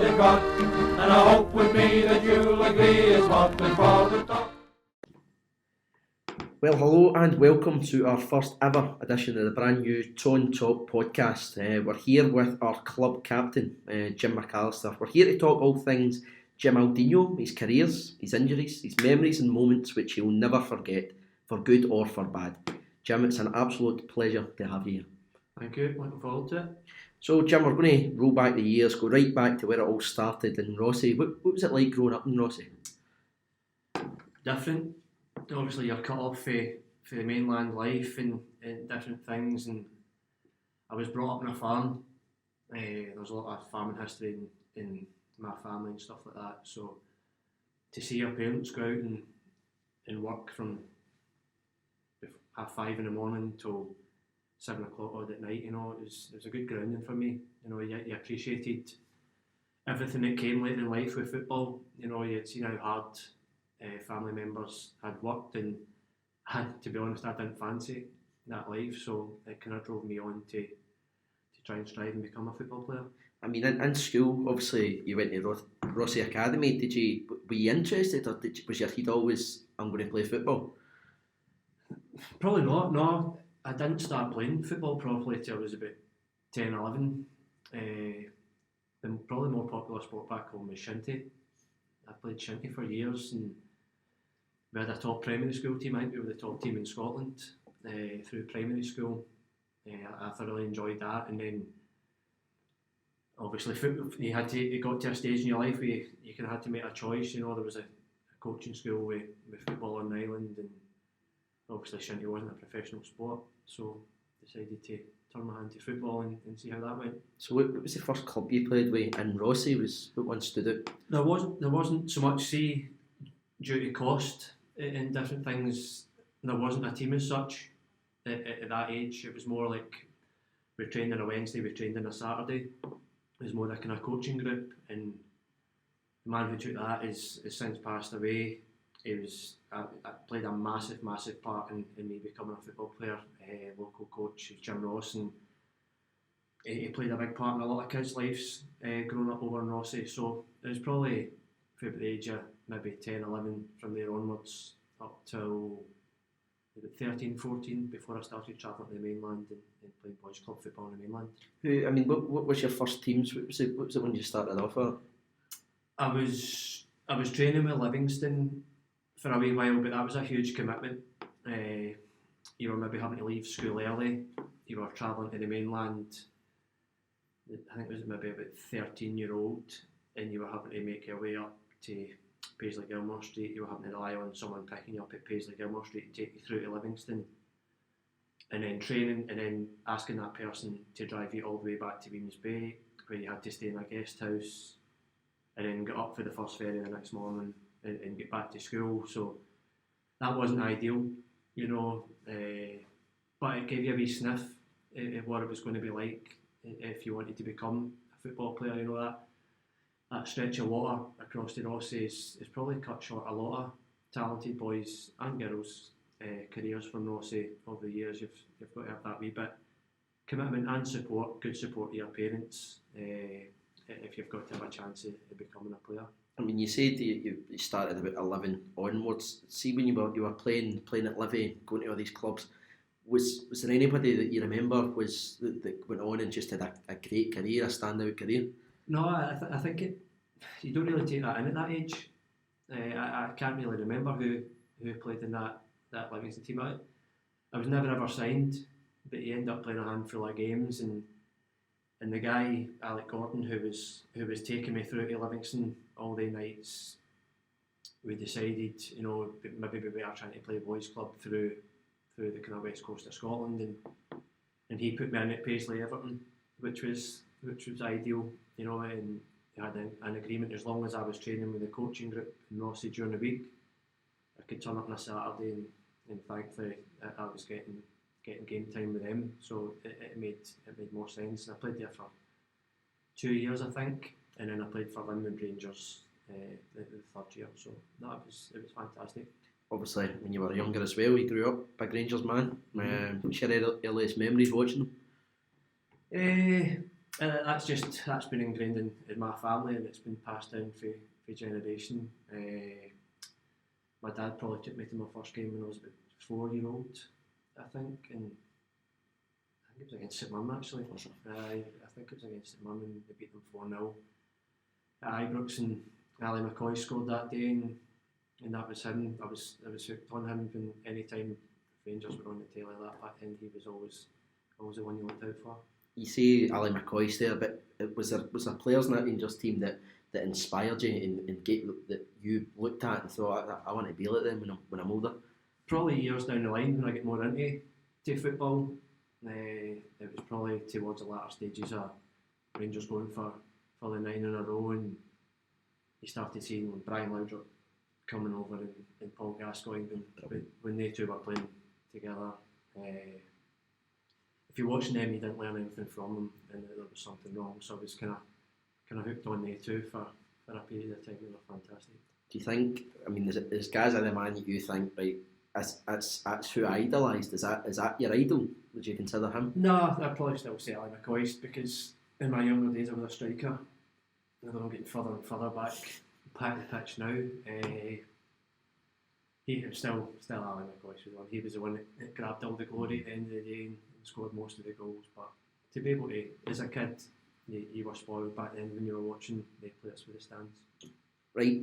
they've got, and I hope with me that you'll agree it's motley for the top. Well, hello and welcome to our first ever edition of the brand new TonTalk podcast. We're here with our club captain, Jim McAlister. We're here to talk all things Jim Aldinho, his careers, his injuries, his memories and moments which he'll never forget, for good or for bad. Jim, it's an absolute pleasure to have you here. Thank you, looking forward to it. So Jim, we're going to roll back the years, go right back to where it all started in Rossi. What was it like growing up in Rossi? Different. Obviously you're cut off for the mainland life and different things, and I was brought up on a farm. There's a lot of farming history in my family and stuff like that, so to see your parents go out and work from 5:30 in the morning till 7 o'clock odd at night, it was a good grounding for me. You appreciated everything that came later in life with football. You'd seen how hard family members had worked, and to be honest, I didn't fancy that life, so it kind of drove me on to try and strive and become a football player. I mean, in school, obviously, you went to Rossi Academy. Were you interested, or was your head always, I'm going to play football? Probably not, no. I didn't start playing football properly till I was about 10, 11. The probably more popular sport back home was shinty. I played shinty for years, and we had a top primary school team. I think we were the top team in Scotland through primary school. I thoroughly enjoyed that, and then obviously you got to a stage in your life where you kind of had to make a choice. There was a coaching school with football on the island, and obviously shinty wasn't a professional sport, so decided to turn my hand to football and see how that went. So what was the first club you played with in Rossi? What one stood out? There wasn't so much, due to cost and different things, there wasn't a team as such at that age. It was more like we trained on a Wednesday, we trained on a Saturday. It was more a kind of coaching group, and the man who took that is since passed away. I played a massive part in me becoming a football player. Local coach Jim Ross, and he played a big part in a lot of kids' lives growing up over in Rossi. So it was probably from the age of maybe 10, 11, from there onwards up till 13, 14, before I started travelling to the mainland and playing boys club football on the mainland. What was your first teams? What was it when you started off at? I was training with Livingston for a wee while, but that was a huge commitment. You were maybe having to leave school early. You were travelling to the mainland. I think it was maybe about 13-year-old, and you were having to make your way up to Paisley Gilmore Street. You were having to rely on someone picking you up at Paisley Gilmore Street and take you through to Livingston, and then training, and then asking that person to drive you all the way back to Weems Bay, where you had to stay in a guest house, and then get up for the first ferry the next morning and get back to school. So that wasn't ideal, but it gave you a wee sniff of what it was going to be like if you wanted to become a football player. That stretch of water across the Rossi is probably cut short a lot of talented boys and girls' careers from Rossi over the years. You've got to have that wee bit commitment and support, good support to your parents, if you've got to have a chance of becoming a player. I mean, you said you started about 11 onwards. See, when you were playing at Livy, going to all these clubs, was there anybody that you remember that went on and just had a great career, a standout career? No, I think you don't really take that in at that age. I can't really remember who played in that Livingston team. I was never ever signed, but he ended up playing a handful of games, and the guy Alec Gordon who was taking me through to Livingston all day nights, we decided maybe we were trying to play boys club through the kind of west coast of Scotland, and he put me in at Paisley Everton, which was ideal, and he had an agreement as long as I was training with the coaching group in Rossi during the week, I could turn up on a Saturday, and thankfully I was getting game time with them, so it made more sense. And I played there for 2 years, I think, and then I played for Linwood Rangers the third year, so no, it was fantastic. Obviously, when you were younger as well, you grew up big Rangers man. What's your earliest memories watching them? That's been ingrained in my family, and it's been passed down for generation. My dad probably took me to my first game when I was about 4-year-old, I think, and I think it was against St Mirren actually. I think it was against St Mirren, and they beat them 4-0 at Ibrox, and Ali McCoy scored that day, and that was him. I was hooked on him. When any time Rangers were on the telly back then, he was always the one you looked out for. You say Ali McCoy's there, but was there players in that Rangers team that inspired you and that you looked at and thought, I want to be like them when I'm older? Probably years down the line when I get more into football. It was probably towards the latter stages of Rangers going for the 9 in a row, and you started seeing Brian Laudrup coming over and Paul Gascoigne when they two were playing together. If you're watching them, you didn't learn anything from them, and there was something wrong. So I was kind of hooked on they two for a period of time. They were fantastic. Do you think? I mean, there's guys in the man that you think, right? That's who I idolised. Is that your idol? Would you consider him? No, I'd probably still say Ali McCoy, because in my younger days I was a striker. Although I'm getting further and further back the pitch now. He was still Ali McCoy was the one. He was the one that grabbed all the glory at the end of the day and scored most of the goals. But to be able to, as a kid, you were spoiled back then when you were watching the players with the stands. Right,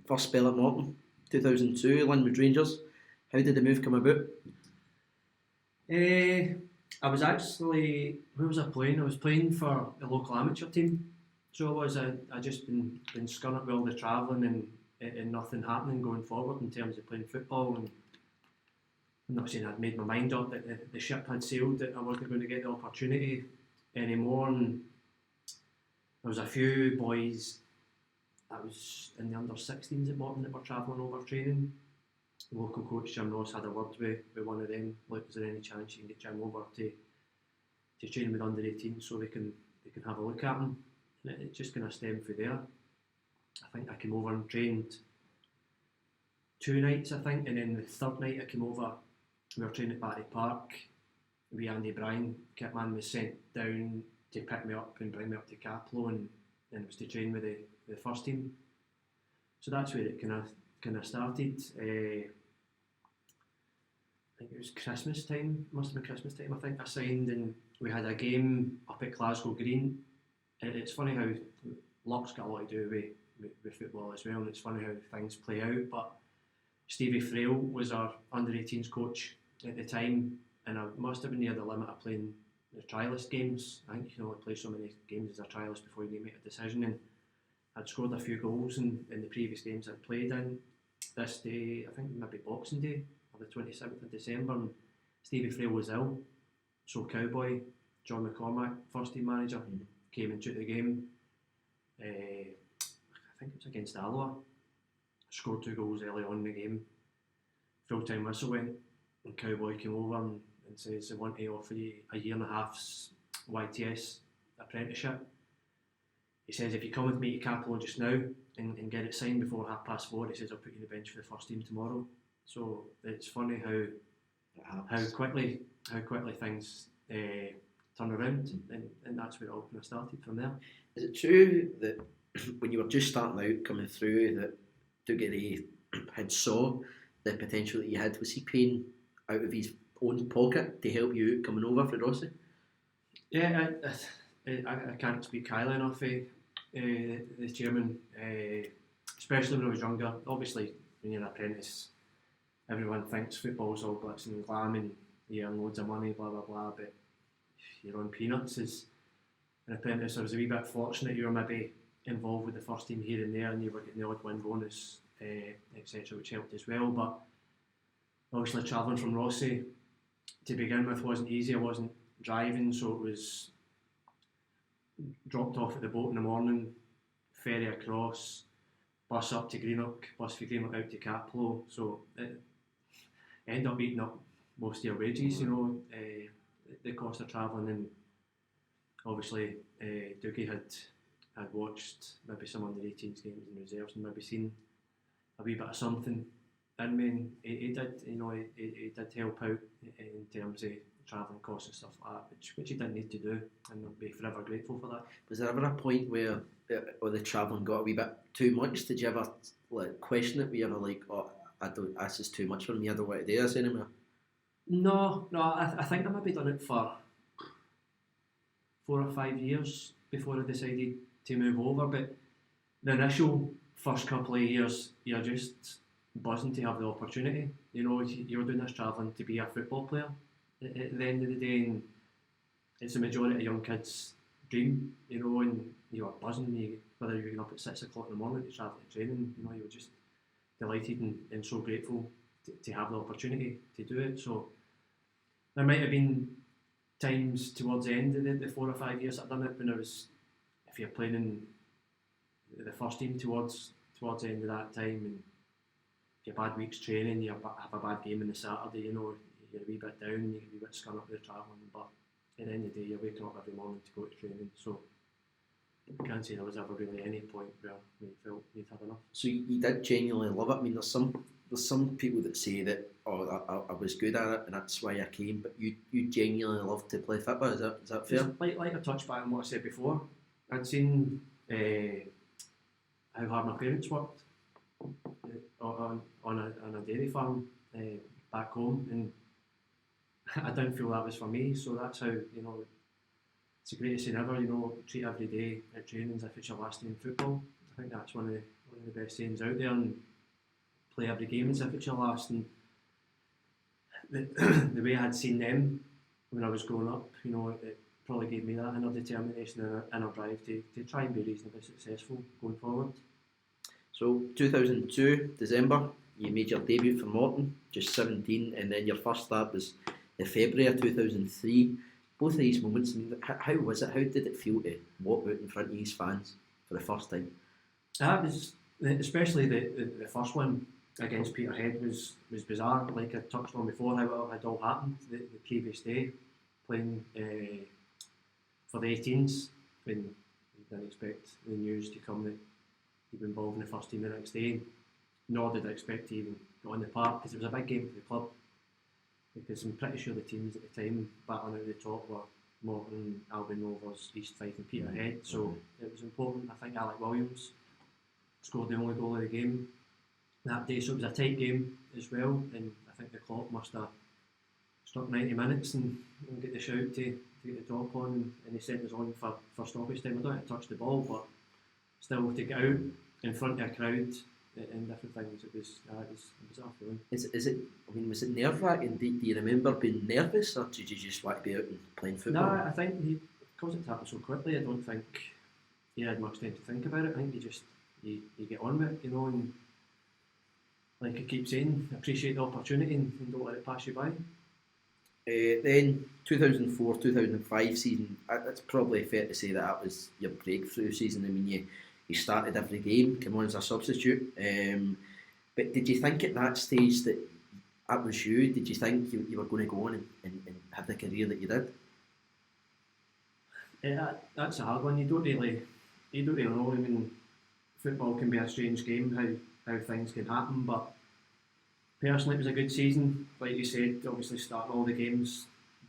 first spell at Morton, 2002, Linwood Rangers. How did the move come about? I was actually, who was I playing? I was playing for the local amateur team. So I just been scunning with all the travelling and nothing happening going forward in terms of playing football. And I'm not saying I'd made my mind up that the ship had sailed, that I wasn't going to get the opportunity anymore. And there was a few boys that was in the under 16s at Morton that were travelling over training. The local coach Jim Ross had a word with one of them. Like, is there any chance you can get Jim over to train with under 18 so they can have a look at him? And it just kind of stemmed from there. I think I came over and trained 2 nights, I think, and then the third night I came over, we were training at Battery Park. Andy Bryan, Kitman, was sent down to pick me up and bring me up to Caplo, and then it was to train with the first team. So that's where it kind of started. I think it was Christmas time, must have been Christmas time, I think I signed, and we had a game up at Glasgow Green. And it's funny how luck's got a lot to do with football as well, and it's funny how things play out. But Stevie Frail was our under-18s coach at the time, and I must have been near the limit of playing the trialist games. I think you can only play so many games as a trialist before you make a decision, and I'd scored a few goals in the previous games I'd played in. This day, I think maybe Boxing Day, or the 27th of December, and Stevie Frail was ill, so Cowboy, John McCormack, first team manager, came and took the game. I think it was against Alloa. Scored 2 goals early on in the game. Full time whistle went, and Cowboy came over and says they want to offer you a 1.5 YTS apprenticeship. He says if you come with me to Capello just now and get it signed before 4:30, he says I'll put you on the bench for the first team tomorrow. So it's funny how quickly things turn around, and that's where it all kind of started from there. Is it true that when you were just starting out coming through that Dougie had saw the potential that you had? Was he paying out of his own pocket to help you coming over for Rossi? Yeah, I can't speak highly enough of the chairman, especially when I was younger. Obviously, when you're an apprentice, everyone thinks football's all glitz and glam and you earn loads of money, blah blah blah, but you're on peanuts as an apprentice. I was a wee bit fortunate you were maybe involved with the first team here and there, and you were getting the odd win bonus, etc., which helped as well. But obviously travelling from Rossi to begin with wasn't easy. I wasn't driving, so it was dropped off at the boat in the morning, ferry across, bus up to Greenock, bus for Greenock out to Capello. So it ended up eating up most of your wages, the cost of travelling. And obviously Dougie had watched maybe some under 18s games and reserves and maybe seen a wee bit of something in me, and he did, he did help out in terms of travelling costs and stuff like that, which you didn't need to do, and I'll be forever grateful for that. Was there ever a point where the travelling got a wee bit too much? Did you ever question it? Were you ever like, oh, this is too much for me, I don't want to do this anymore? No, I think I maybe done it for 4 or 5 years before I decided to move over, but the initial first couple of years, you're just buzzing to have the opportunity. You're doing this travelling to be a football player at the end of the day, and it's the majority of young kids' dream, and you are buzzing, whether you're getting up at 6 o'clock in the morning to travel to training, you were just delighted and so grateful to have the opportunity to do it. So there might have been times towards the end of the 4 or 5 years I've done it, when if you're playing in the first team towards the end of that time, and if you have bad week's training, you have a bad game on the Saturday, you're a wee bit down, you can be a bit scun up with the travelling, but at the end of the day, you're waking up every morning to go to training, so I can't say there was ever really any point where you felt you'd had enough. So you did genuinely love it. I mean, there's some people that say that, I was good at it and that's why I came, but you genuinely love to play football. Is that fair? Just like I touched back on what I said before, I'd seen how hard my parents worked on a dairy farm back home, and I didn't feel that was for me. So that's how it's the greatest thing ever. Treat every day at training as if it's your last day in football. I think that's one of the best things out there, and play every game as if it's your last. And the way I had seen them when I was growing up, it probably gave me that inner determination and inner drive to try and be reasonably successful going forward. So 2002 December, you made your debut for Morton, just 17, and then your first start was in February of 2003. Both of these moments, I mean, how was it? How did it feel to walk out in front of these fans for the first time? That was, especially the first one against Peterhead was bizarre. Like I touched on before, how it had all happened the previous day, playing for the 18s, when you didn't expect the news to come that he'd been involved in the first team the next day, nor did I expect to even go on the park, because it was a big game for the club, because I'm pretty sure the teams at the time battling out the top were Morton, Albion Rovers, East Fife and Peterhead, so it was important. I think Alec Williams scored the only goal of the game that day, so it was a tight game as well, and I think the clock must have struck 90 minutes and get the shout to get the top on, and they sent us on for stoppage time. I don't have to touch the ball, but still to get out in front of a crowd and different things, it was a bizarre feeling. Is it? I mean, was it nerve-wracking? Do you remember being nervous, or did you just want to be out and playing football? No, I think because it happened so quickly, I don't think he had much time to think about it. I think you get on with it, and like I keep saying, appreciate the opportunity and don't let it pass you by. Then 2004-2005 season, it's probably fair to say that was your breakthrough season. I mean, you started every game, came on as a substitute. But did you think at that stage that was you? Did you think you were going to go on and have the career that you did? Yeah, that's a hard one. You don't really know. I mean, football can be a strange game, how things can happen, but personally it was a good season. Like you said, obviously starting all the games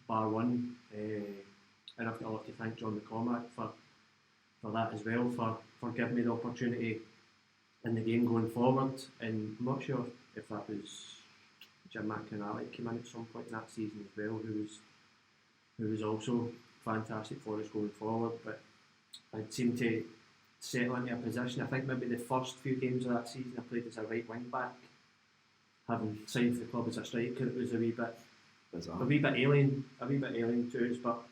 bar one, and I've got a lot to thank John McCormack for that as well, for giving me the opportunity in the game going forward. And I'm not sure if that was Jim McAlister came in at some point in that season as well, who was also fantastic for us going forward, but I seemed to settle into a position. I think maybe the first few games of that season I played as a right wing back, having signed for the club as a striker. It was a wee bit alien to us, but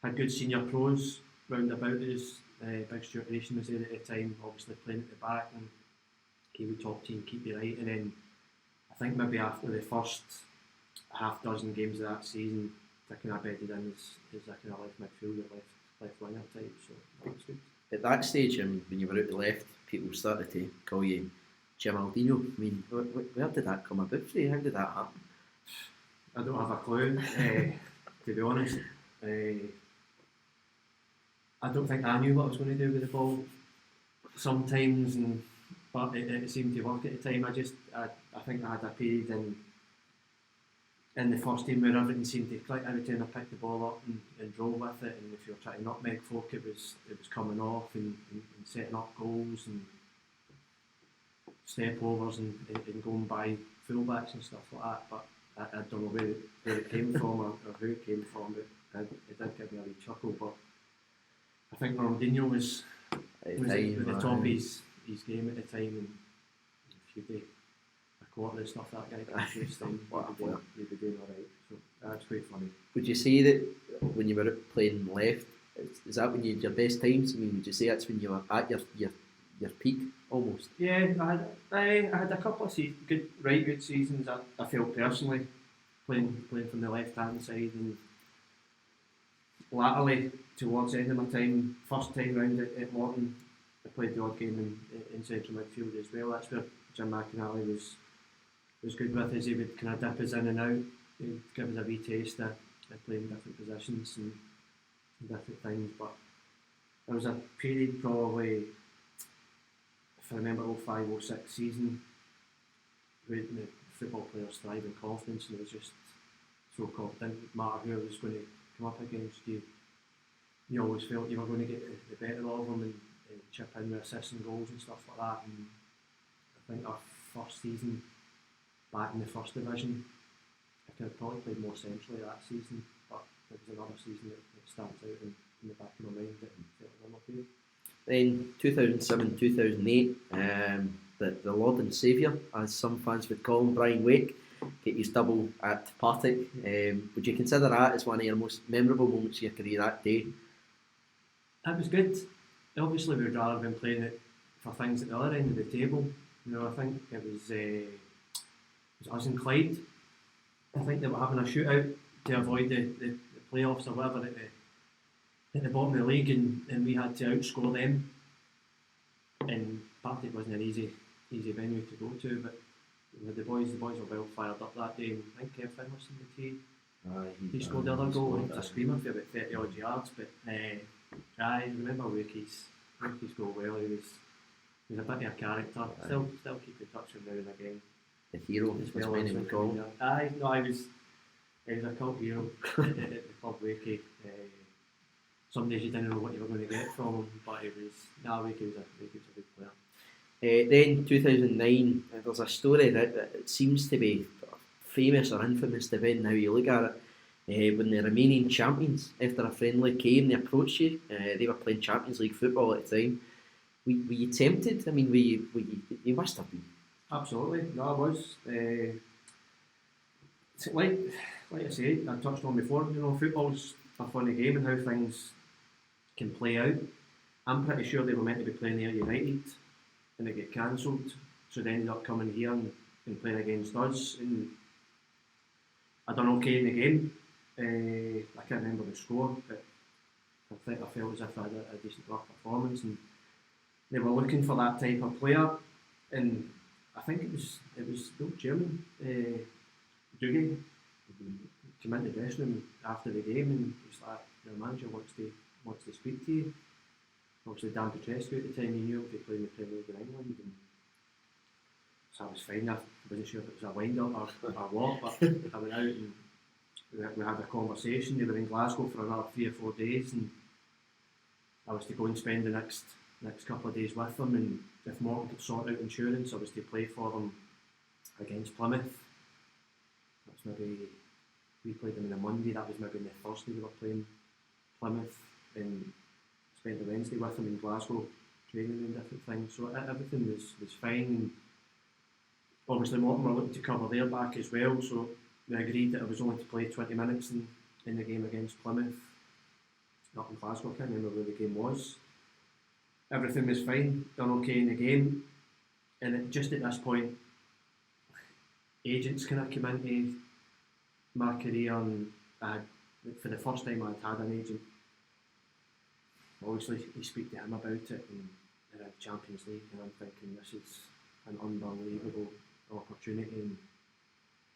had good senior pros round about us. Big Stuart Nation was there at the time, obviously playing at the back, and he would talk to you and keep you right. And then I think maybe after the first half dozen games of that season, I kind of bedded in as a kind of left midfielder, left winger type. So that was good. At that stage, when you were out the left, people started to call you Jim Aldino. I mean, where did that come about for you? How did that happen? I don't have a clue, to be honest. I don't think I knew what I was going to do with the ball sometimes, but it seemed to work at the time. I think I had a period in the first team where everything seemed to click. Every time I picked the ball up and drove with it, and if you were trying to nutmeg folk, it was coming off and setting up goals and step overs and going by fullbacks and stuff like that. But I don't know where it came from or who it came from, but it did give me a wee chuckle. But I think Ronaldinho was at the top of his game at the time, and if you do a quarter of stuff that guy can do, then you'd be doing alright. So that's quite funny. Would you say that when you were playing left, is that when you had your best times? I mean, would you say that's when you were at your peak almost? Yeah, I had a couple of good seasons. I felt personally playing from the left hand side, and latterly towards the end of my time, first time round at Morton, I played the odd game in central midfield as well. That's where Jim McAlister was good with us. He would kind of dip us in and out. He'd give us a wee taste of playing different positions and different things. But there was a period probably, if I remember, 05-06 season, where the football players thrive in confidence, and it was just so confident. It didn't matter who was going to come up against you. You always felt you were going to get the better of them and chip in with assists and goals and stuff like that. And I think our first season back in the first division, I could have probably played more centrally that season, but it was another season that stands out in the back of my mind that felt a little bit. Then 2007-2008, the Lord and Saviour, as some fans would call him, Brian Wake, get his double at Partick. Would you consider that as one of your most memorable moments of your career that day? It was good. Obviously, we would rather have been playing it for things at the other end of the table. You know, I think it was us and Clyde. I think they were having a shootout to avoid the playoffs or whatever at the bottom of the league, and we had to outscore them. And Partick wasn't an easy venue to go to, but you know, the boys were well fired up that day. And I think Kev Finn was in the tee. He scored the other goal. It was a screamer for about 30 odd yards, but I remember Wakey's goal well. He was a bit of a character. Still keep in touch with him now and again. The hero, as well, many would call him. He was a cult hero at the club, Wakey. Some days you didn't know what you were going to get from him, but Wakey was a good player. Then 2009, there's a story that it seems to be famous or infamous depending how you look at it. When the remaining champions, after a friendly came, they approached you. They were playing Champions League football at the time. Were you tempted? I mean, you must have been. Absolutely, no, I was. Like I said, I touched on before. You know, football's a funny game and how things can play out. I'm pretty sure they were meant to be playing here at United, and they get cancelled. So they ended up coming here and playing against us. And I done okay in the game. I can't remember the score, but I felt as if I had a decent enough performance, and they were looking for that type of player. And I think it was the German Dougie came into the dressing room after the game, and he's like, "The manager wants to speak to you." Obviously, Dan Petrescu at the time, he knew if he played in the Premier League in England, and so I was fine. I wasn't sure if it was a wind up or what, but I went out and we had a conversation. They were in Glasgow for another 3 or 4 days, and I was to go and spend the next couple of days with them. And if Morton could sort out insurance, I was to play for them against Plymouth. That's maybe, we played them on a Monday. That was maybe on the Thursday we were playing Plymouth, and spent the Wednesday with them in Glasgow, training and different things. So everything was fine. And obviously Morton were looking to cover their back as well, so we agreed that I was only to play 20 minutes in the game against Plymouth. Not in Glasgow, I can't remember where the game was. Everything was fine, done okay in the game, and just at this point, agents kind of came into my career, and for the first time I'd had an agent. Obviously, you speak to him about it, and they're in Champions League, and I'm thinking this is an unbelievable opportunity. And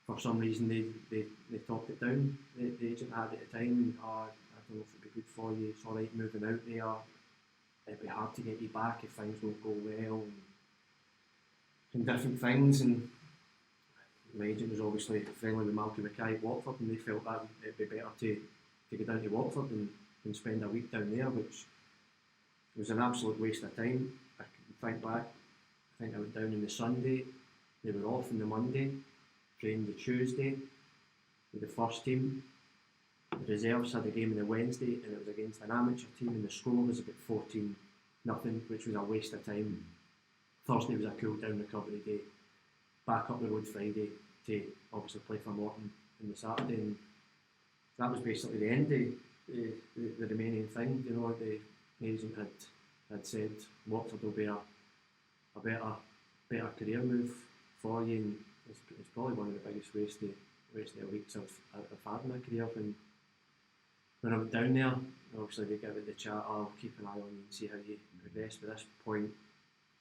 for some reason, they talked it down. The agent I had at the time, and I don't know if it'd be good for you. It's all right moving out there. It'd be hard to get you back if things don't go well, and different things. And my agent was obviously friendly with Malcolm Mackay at Watford, and they felt that it'd be better to go down to Watford and spend a week down there, which was an absolute waste of time. I can think back, I think I went down on the Sunday, they were off on the Monday, trained the Tuesday with the first team. The reserves had a game on the Wednesday, and it was against an amateur team, and the score was about 14-0, which was a waste of time. Thursday was a cool down recovery day. Back up the road Friday to obviously play for Morton on the Saturday, and that was basically the end of the remaining thing. You know, the agent had said Watford will be a better career move for you, and it's probably one of the biggest wasted weeks I've had in my career. When I went down there, obviously they gave it the chat, I'll keep an eye on you and see how you progress. By this point,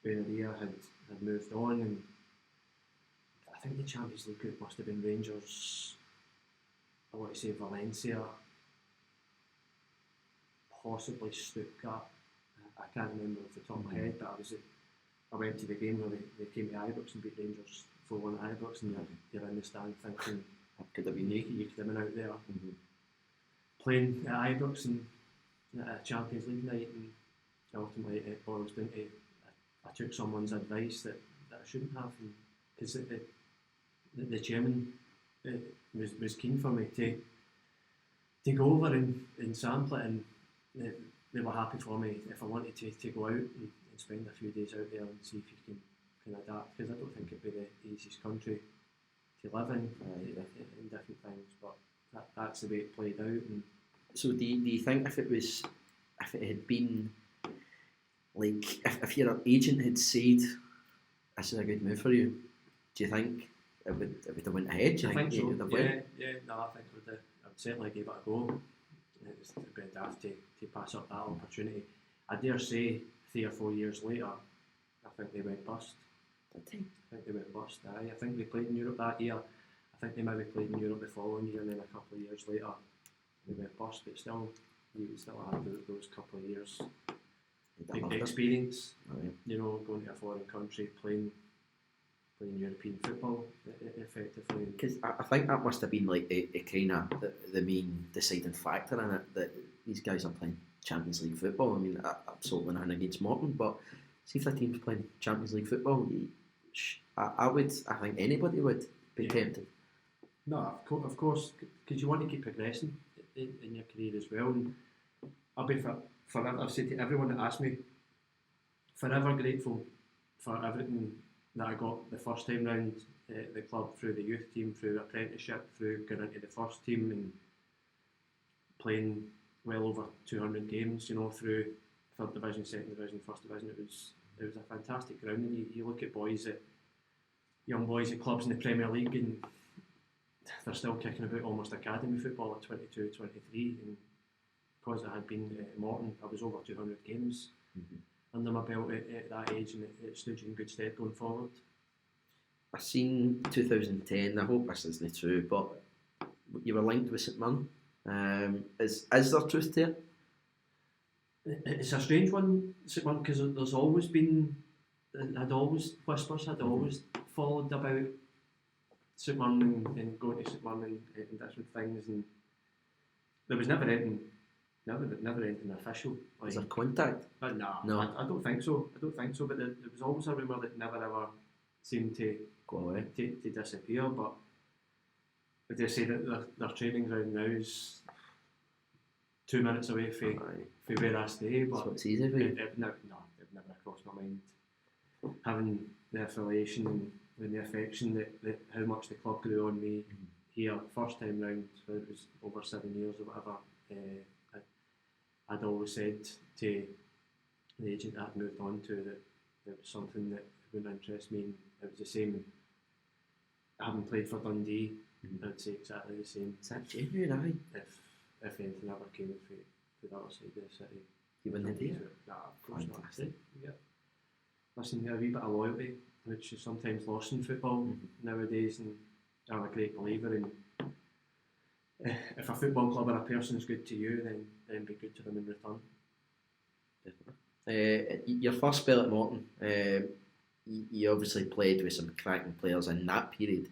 Benaria had moved on, and I think the Champions League group must have been Rangers, I want to say Valencia, possibly Stuttgart. I can't remember off the top of my head, but I went to the game where they came to Ibrox and beat Rangers 4-1 at Ibrox, and you're in the stand thinking, could have been you could have been out there playing at Ibrox and at a Champions League night, and ultimately it boils down to I took someone's advice that I shouldn't have, because the chairman was keen for me to go over and sample it, and they were happy for me if I wanted to go out and spend a few days out there and see if you can adapt, because I don't think it'd be the easiest country to live in different things, but that's the way it played out. And so do you think if it had been like if your agent had said this is a good move for you, do you think it would have went ahead? Do you think so. It would have went? No, I think I would certainly give it a go. It's a bit daft to pass up that opportunity. I dare say 3 or 4 years later, I think they went bust. Did they? I think they went bust. I think they played in Europe that year. I think they maybe played in Europe the following year, and then a couple of years later they went bust. But still, you still had those couple of years experience. You know, going to a foreign country, playing European football effectively. Because I think that must have been like a kind of the main deciding factor in it, that these guys are playing Champions League football. I mean, absolutely nothing against Morton, but see if the team's playing Champions League football, I think anybody would be tempted. No, of course, because you want to keep progressing in your career as well. And I'll be forever, I've said to everyone that asked me, forever grateful for everything that I got the first time round the club, through the youth team, through apprenticeship, through going into the first team and playing well over 200 games, you know, through 3rd division, 2nd division, 1st division. It was a fantastic ground, and you look at young boys at clubs in the Premier League, and they're still kicking about almost academy football at 22, 23, and because I had been at Morton, I was over 200 games under my belt at that age, and it stood you in good stead going forward. I seen 2010, I hope this isn't true, but you were linked with St Mirren. Is there truth to it? It's a strange one, St Mirren, because there's always been, whispers had always followed about St Mirren and going to St Mirren and different things, and there was never anything official. Was there contact? No. I don't think so. But there was always a rumour that never ever seemed to go away, to disappear. But would they say that their training ground now is 2 minutes away from where I stay? But so it's easy for you? It never crossed my mind. Having the affiliation and the affection that how much the club grew on me here first time round, so it was over 7 years or whatever. I'd always said to the agent I'd moved on to that it was something that wouldn't interest me, and it was the same. Having played for Dundee, I'd say exactly the same. Is that genuine? If anything ever came for the other side of the city, you wouldn't do it? Nah, of course not. Yeah. Listen, a wee bit of loyalty, which is sometimes lost in football nowadays, and I'm a great believer in if a football club or a person is good to you, then be good to them in return. Your first spell at Morton, you obviously played with some cracking players in that period.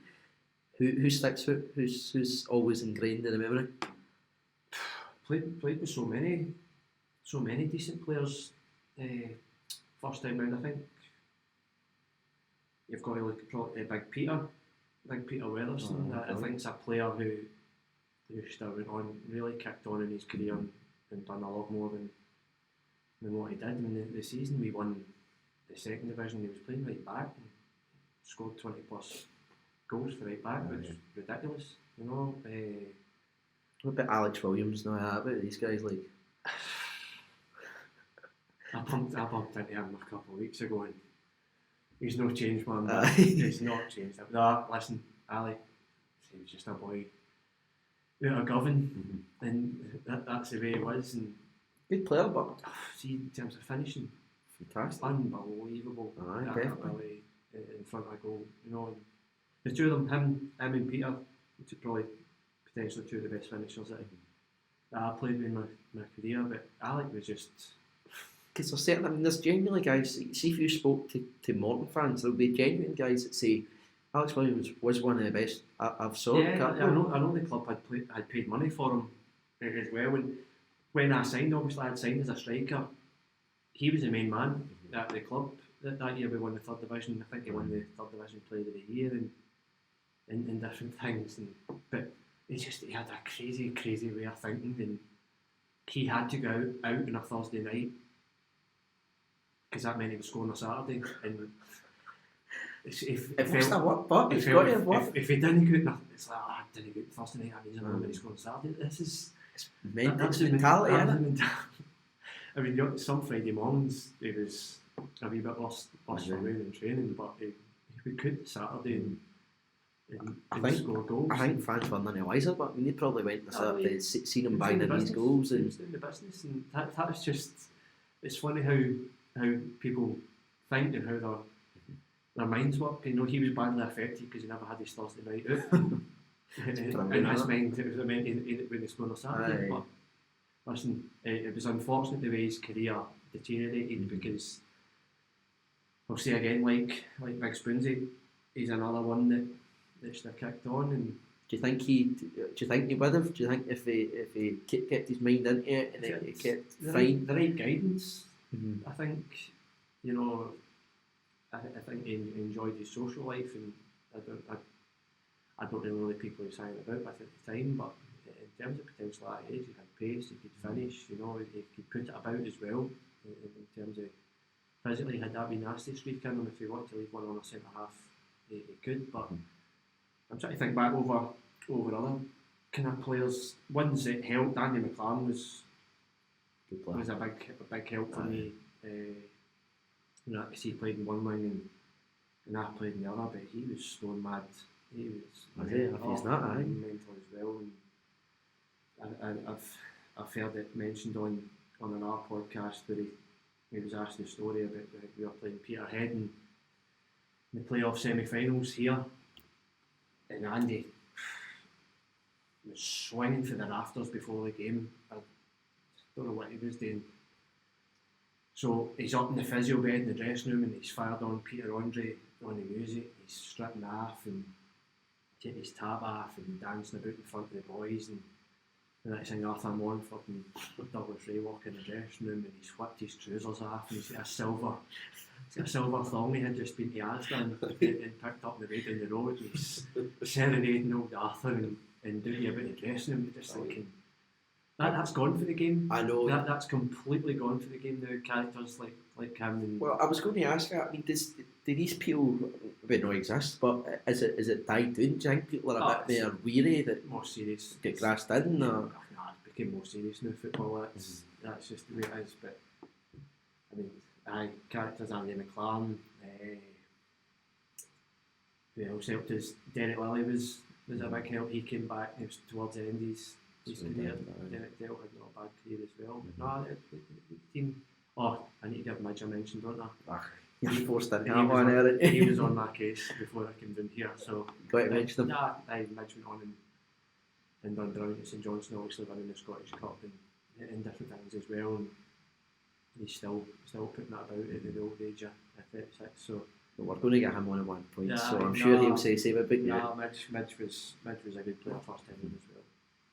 Who sticks out? Who's always ingrained in the memory? Played with so many decent players. First time round, I think you've got to look at probably Big Peter Weatherston. I think it's a player who still went on, really kicked on in his career and done a lot more than what he did. I mean, the season we won the second division, he was playing right back and scored 20 plus goals for right back, which is ridiculous, you know. What about Alex Williams? No, what about these guys like? I bumped into him a couple of weeks ago and he's no changed, man. He's not changed. No, listen, Ali, he was just a boy out of Govan, and that's the way it was. And good player, but see, in terms of finishing, fantastic, unbelievable. Definitely in front of goal, you know. And the two of them, him and Peter, which are probably potentially two of the best finishers that I played with in my career. But Alec was just. Because there's certain, I mean, there's genuinely guys. See if you spoke to Morton fans, there'll be genuine guys that say Alex Williams was one of the best I've saw. Yeah, I know the club had paid money for him as well. When I signed, obviously I had signed as a striker. He was the main man at the club. That year we won the third division. I think he won the third division player of the year and different things. But he had a crazy way of thinking, and he had to go out on a Thursday night because that meant he was scoring on a Saturday. And if he didn't go out, it's like, I didn't go out Thursday night, that means I'm going to score on Saturday. That's mentality, isn't it? I mean, some Friday mornings he was a wee bit worse for me than training, but he would cook Saturday and score goals. I think fans were none the wiser, but I mean, they probably went to Saturday, seen him banging in these goals. He was doing the business, and that was just, it's funny how people think and how their minds work. You know, he was badly affected because he never had his Thursday night out. In his mind, it was meant when he scored on Saturday. But listen, it was unfortunate the way his career deteriorated because I'll say again, like Big Spoonsy, he's another one that should have kicked on. And do you think he would have? Do you think if he kept his mind into it and he kept fine? The right guidance, I think, you know, I think he enjoyed his social life, and I don't really know the people he sang about with at the time, but in terms of potential at that age, he had pace, he could finish, you know, he could put it about as well, in terms of physically, had that been nasty streak in him, if he wanted to leave one on a centre half, he could, but I'm trying to think back over other kind of players, ones that helped. Andy McLaren was a big help for me, you know, because he played in one wing and I played in the other, but he was stone mad. He was mental as well. And I've heard it mentioned on another podcast where he was asked the story about we were playing Peterhead in the playoff semi-finals here, and Andy was swinging for the rafters before the game. I don't know what he was doing. So he's up in the physio bed in the dressing room and he's fired on Peter Andre on the music. He's stripping off and taking his tap off and dancing about in front of the boys. And the next thing, Arthur Montfort and Douglas Ray walk in the dressing room and he's whipped his trousers off and he's got a silver thong he had just been to Asda and picked up on the way down the road, and he's serenading old Arthur and doing about the dressing room. Just thinking, that's gone for the game. I know. That's completely gone for the game now. Characters like him. Well, I was going to ask that. I mean, do these people not exist? But is it died down? Do you think people are a bit more weary that more serious get grassed in? Or? No, it became more serious now. Football. That's just the way it is. But I mean, characters Andy McLaren. Who else helped us? Derek Lilly was a big help. He came back. It was towards the end of his career. Derek Dale had not a bad career as well. No, the team. Oh, I need to give Midge a mention, don't I? He was on my case before I came down here, so got to mention him. Nah, Midge went on and done brilliant at St Johnstone, obviously winning the Scottish Cup and different things as well. And he's still putting that about at the old age of 36. So But we're going to get him on at one point, Yeah, so I'm sure he'll say same about you. Nah, Midge was a good player first time as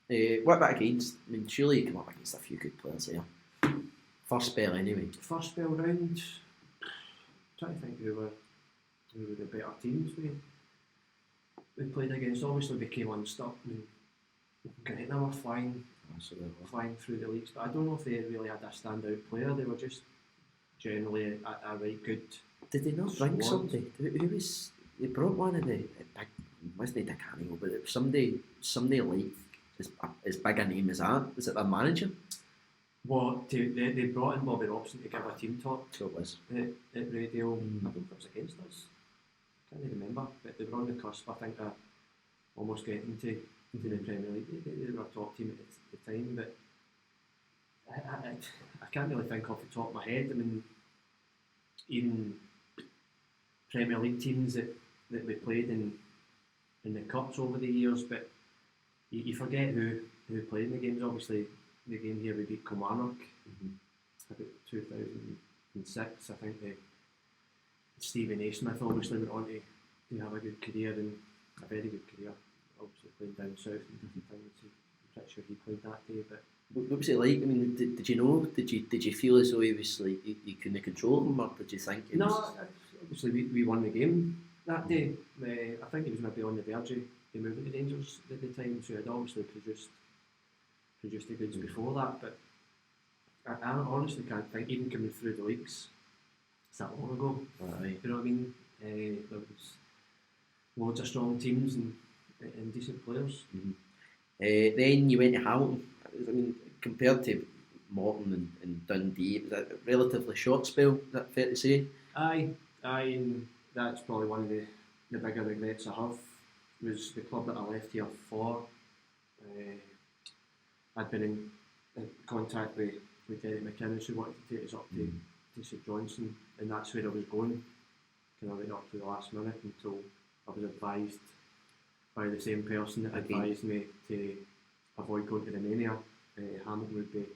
well. What about against? I mean, surely you come up against a few good players here. First spell, anyway. First spell round, trying to think who were the better teams we played against. Obviously, we came unstuck and Gretna were flying through the leagues, but I don't know if they really had a standout player. They were just generally a right good. Did they not bring somebody? Who was? They brought one of the big. Wasn't it Canio? But it was somebody like as big a name as that. Was it their manager? Well, they brought in Bobby Robson to give a team talk. So it was at radio. I don't think it was against us. I can't even remember. But they were on the cusp, I think, of almost getting to the Premier League. They were a top team at the time, but I can't really think off the top of my head. I mean, even Premier League teams that we played in the cups over the years, but you forget who played in the games. Obviously, the game here we beat Kilmarnock about 2006. I think Stephen A. Smith obviously went on to have a good career and a very good career. Obviously playing down south and different things. I'm pretty sure he played that day. But what was it like? I mean, did you know? Did you feel as though he was like you couldn't control him, or did you think? No, obviously we won the game that day. I think he was maybe on the verge of moving to Rangers at the time, so he had obviously produced the goods before that. But I honestly can't think, even coming through the leagues, it's that long ago. Right. You know what I mean? There was loads of strong teams and decent players. Then you went to Hamilton. I mean, compared to Morton and Dundee, it was a relatively short spell. Is that fair to say? Aye, and that's probably one of the bigger regrets I have. Was the club that I left here for. I'd been in contact with Derek McInnes, who wanted to take us up to St Johnstone, and that's where I was going. Kind of right up to the last minute until I was advised by the same person that advised me to avoid going to Romania. Hamilton would be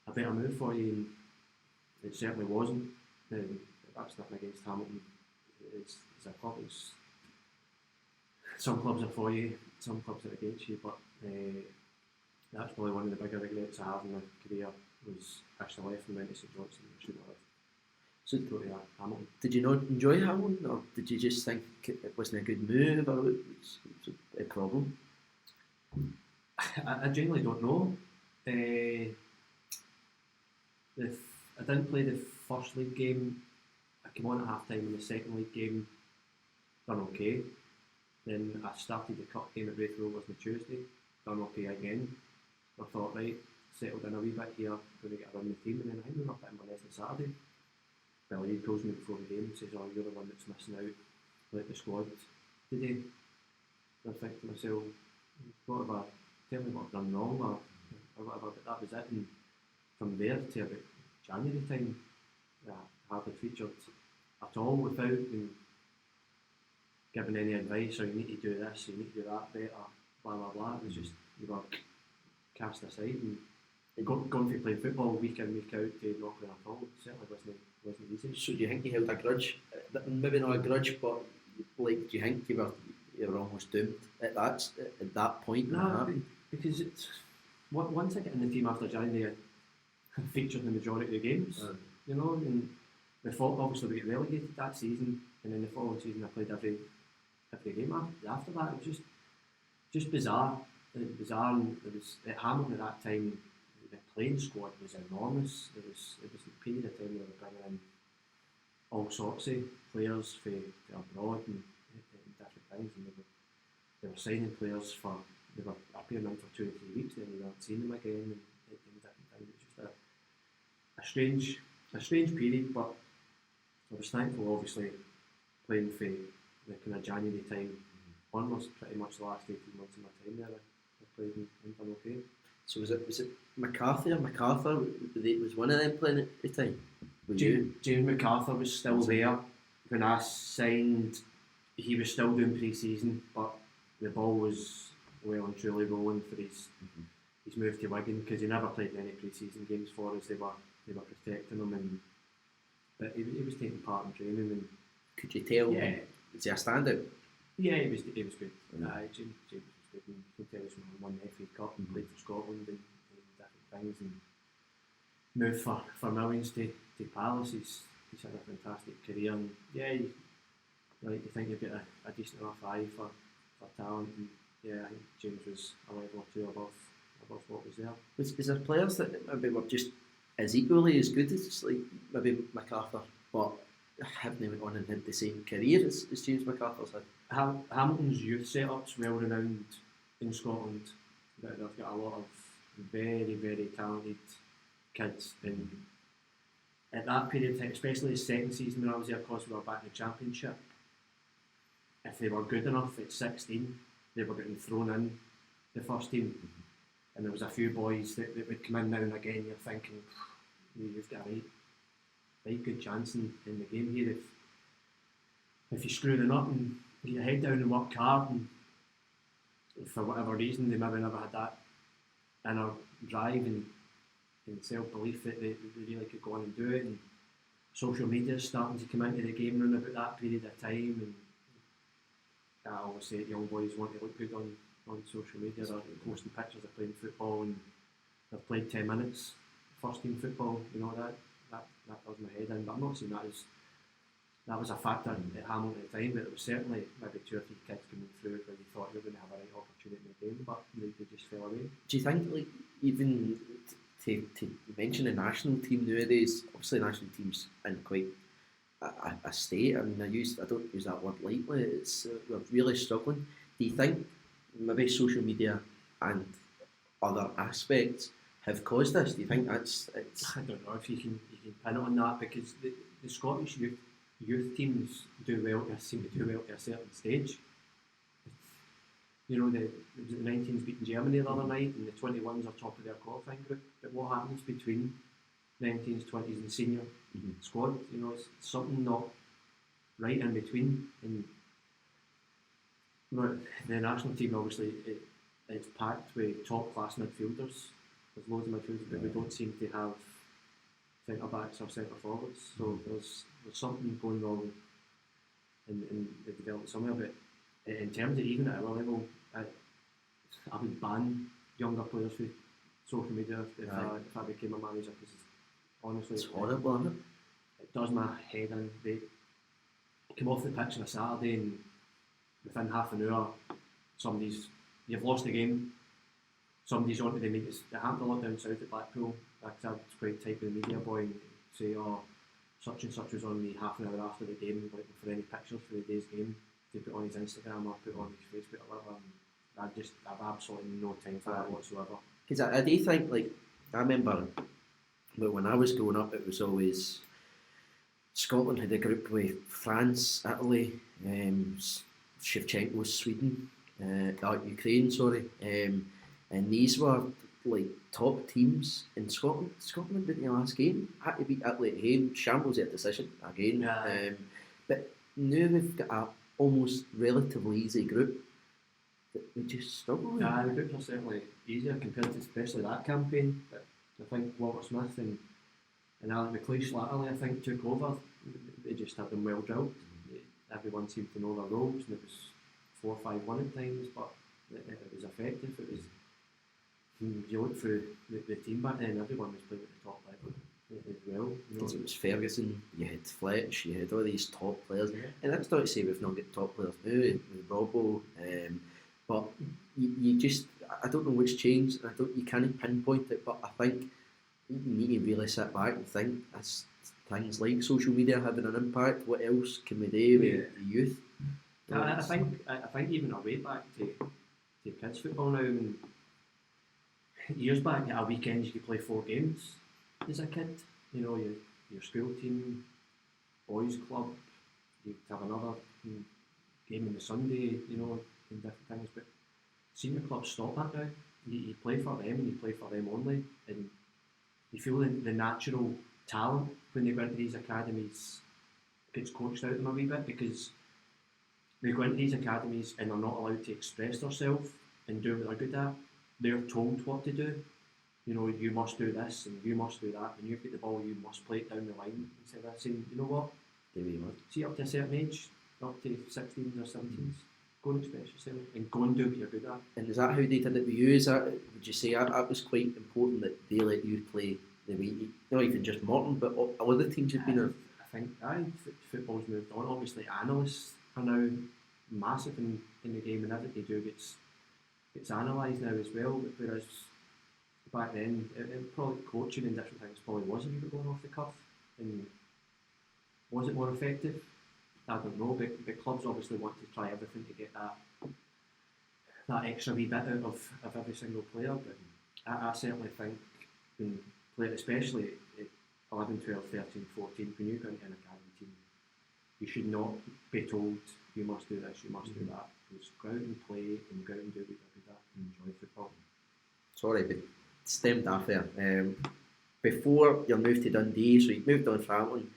a better move for you, and it certainly wasn't. That's nothing against Hamilton. It's a club. Some clubs are for you, some clubs are against you, but that's probably one of the bigger regrets I have in my career, was actually left and went to St Johnstone. I shouldn't have. So go to Hamilton. Did you not enjoy Hamilton, or did you just think it wasn't a good move, or it was a problem? I genuinely don't know. I didn't play the first league game. I came on at half time in the second league game, done okay. Then I started the cup game at Wraith Rovers on Tuesday, done okay again. I thought, right, settled in a wee bit here, going to get a run with the team, and then I think we were up at Inverness on Saturday. Billy calls me before the game and says, "Oh, you're the one that's missing out, let the squad today." I think to myself, tell me what I've done wrong or whatever, but that was it. And from there to about January time, I hardly featured at all without being given any advice, or you need to do this, you need to do that better, blah blah blah. It was just, you were cast aside, and going to play football week in, week out to not play at all certainly wasn't easy. So do you think you held a grudge? Maybe not a grudge, but like, do you think you were almost doomed at that point? No, because it's once I get in the team after January, I featured in the majority of the games. You know, and the fault obviously we get relegated that season, and then the following season I played every game after that. It was just bizarre. Bizarre, and it was at Hamilton at that time. The playing squad was enormous. It was a period of time where they were bringing in all sorts of players from abroad and different things, and they were signing players they were appearing them for 2 or 3 weeks, then you weren't seeing them again, and different things. It was just a strange period, but I was thankful, obviously, playing for the kind of January time onwards. Pretty much the last 18 months of my time there, I played and done okay. So was it McCarthy or MacArthur? Was one of them playing at the time? James McAlister was still there when I signed. He was still doing pre-season, but the ball was well and truly rolling for his move to Wigan, because he never played any pre-season games for us. They were protecting him, but he was taking part in training, and Could you tell? Yeah. Is he a standout? Yeah, he was good. James was good. And you can tell us when he won the FA Cup and played for Scotland and different things and moved for millions to Palace. He's had a fantastic career and yeah, you think you've got a decent enough eye for talent and yeah, I think James was a level or two above what was there. Is there players that maybe were just as equally as good as like maybe MacArthur, but haven't went on and had the same career as James McAlister's had? Hamilton's youth setup's well renowned in Scotland. They've got a lot of very, very talented kids and at that period of time, especially the second season when I was there, of course we were back in the Championship, if they were good enough at 16 they were getting thrown in the first team and there was a few boys that would come in now and again. You're thinking you've got a right good chance in the game here if you screw them up and get your head down and work hard and for whatever reason they maybe never had that inner drive and self-belief that they really could go on and do it and social media is starting to come into the game around about that period of time and I always say young boys want to look good on social media. They're posting pictures of playing football and they've played 10 minutes first team football, that does my head in, but I'm not saying that was a factor at Hamilton at the time, but it was certainly maybe 2 or 3 kids coming through where you thought you were going to have a right opportunity in the game, but they just fell away. Do you think, like, even to mention the national team nowadays, obviously the national team's in quite a state, I mean I don't use that word lightly, it's we're really struggling. Do you think maybe social media and other aspects have caused this? Do you think it's? I don't know if you can pin it on that because the Scottish youth teams seem to do well to a certain stage. The 19s beating Germany the other night and the 21s are top of their qualifying group. But what happens between 19s, 20s and senior squad? It's something not right in between. And the national team obviously it's packed with top class midfielders. There's loads of midfielders, but we don't seem to have centre backs or centre forwards. So there's something going wrong in the development somewhere. But in terms of even at our level, I would ban younger players through social media if I became a manager because honestly it's horrible, isn't it? It does my head in. They come off the pitch on a Saturday and within half an hour you've lost the game, somebody's onto the media. It happened a lot down south at Blackpool. I was quite tight with the media boy and say, such and such was on me half an hour after the game looking for any pictures for the day's game to put on his Instagram or put on his Facebook or whatever. I've absolutely no time for that whatsoever. Because I do think, like, I remember when I was growing up, it was always Scotland had a group with France, Italy, Shevchenko's Sweden, Ukraine, sorry, and these were like top teams in Scotland. Scotland in the last game had to beat Italy at home. Shambles at decision again, but now we've got a almost relatively easy group that we just struggle with. Yeah, the groups are certainly easier compared to especially that campaign. But I think Walter Smith and Alec McLeish latterly, I think, took over. They just had them well drilled. Everyone seemed to know their roles, and it was 4-5-1 at times, but it was effective. It was. You look through the team back then, everyone was playing at the top level as well. Because it was Ferguson, you had Fletch, you had all these top players, and that's not to say we've not got top players now with Robbo, but you just, I don't know what's changed, and you can't pinpoint it, but I think you need to really sit back and think, as things like social media having an impact, what else can we do with the youth? I think even our way back to kids football now, and years back at a weekend you could play 4 games as a kid. Your school team, boys club, you'd have another game on the Sunday, and different things. But senior clubs stop that now. You play for them and you play for them only, and you feel the natural talent when they go into these academies gets coached out of them a wee bit because they go into these academies and they're not allowed to express themselves and do what they're good at. They're told what to do. You must do this and you must do that. When you get the ball, you must play it down the line instead of saying, you know what, Davey was. See, up to a certain age, up to 16s or 17s, go and express yourself and go and do what you're good at. And is that how they did it with you? Is that, would you say that was quite important that they let you play the way you, not even just Morton, but all the teams you've been in? I think football's moved on. Obviously, analysts are now massive in the game, and everything they do gets analysed now as well. Whereas back then, it probably coaching and different things probably was a wee bit going off the cuff. And was it more effective? I don't know. But clubs obviously want to try everything to get that extra wee bit out of every single player. But I certainly think when player, especially at 11, 12, 13, 14, when you go into an academy team, you should not be told you must do this, you must do that. Just go out and play and go out and do what you're good at and enjoy football. Sorry, but stemmed off there. Before your move to Dundee, so you moved on from Hamilton.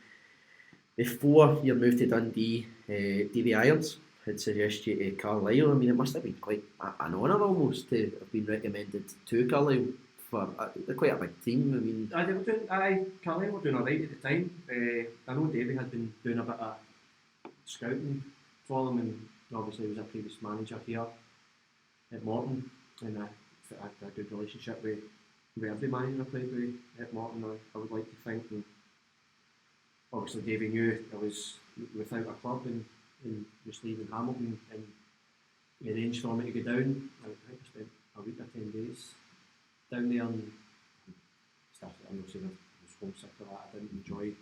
Before your move to Dundee, Davy Irons had suggested you to Carlisle. I mean, it must have been quite an honour almost to have been recommended to Carlisle for they're quite a big team. I mean, Carlisle were doing alright at the time. I know Davy had been doing a bit of scouting for them, and obviously he was a previous manager here at Morton, and I had a good relationship with every manager I played with at Morton. I would like to think, and obviously Davy knew I was without a club and just leaving Hamilton, and he arranged for me to go down. I think I spent a week or 10 days down there, and I'm not saying I was homesick for that. I didn't enjoy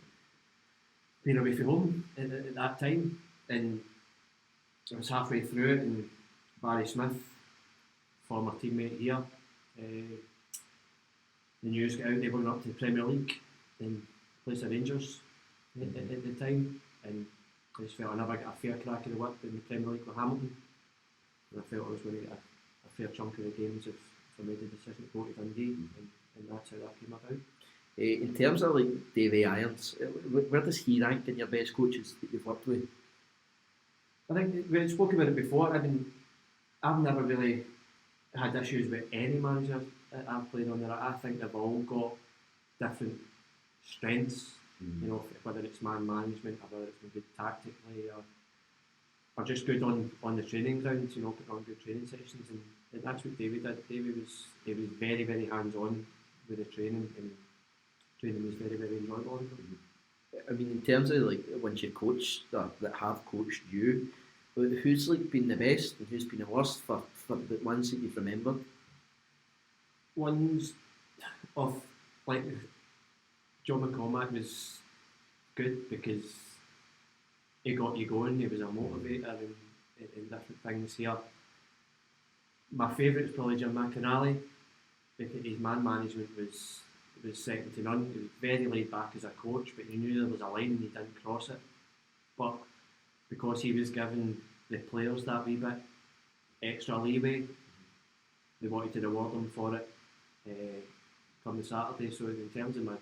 being away from home at that time, and I was halfway through it, and Barry Smith, former teammate here, the news got out they were going up to the Premier League in place of Rangers at the time, and I just felt I never got a fair crack of the whip in the Premier League with Hamilton, and I felt I was going to get a fair chunk of the games if I made the decision to go to Dundee, and that's how that came about. in terms of like Davy Irons, where does he rank in your best coaches that you've worked with? I think we had spoken about it before. I mean, I've never really had issues with any manager that I've played under. I think they've all got different strengths. You know, whether it's man management or whether it's been good tactically or just good on the training grounds. You know, putting on good training sessions, and that's what Davy did. Davy was very, very hands on with the training, and training was very, very enjoyable. I mean, in terms of like once you coach that have coached you, who's like been the best and who's been the worst for the ones that you've remembered? Ones of like Joe McCormack was good because he got you going. He was a motivator in different things here. My favourite is probably Jim McAlister because his man management was second to none. He was very laid back as a coach, but he knew there was a line and he didn't cross it. But because he was giving the players that wee bit extra leeway, they wanted to reward them for it come the Saturday. So in terms of my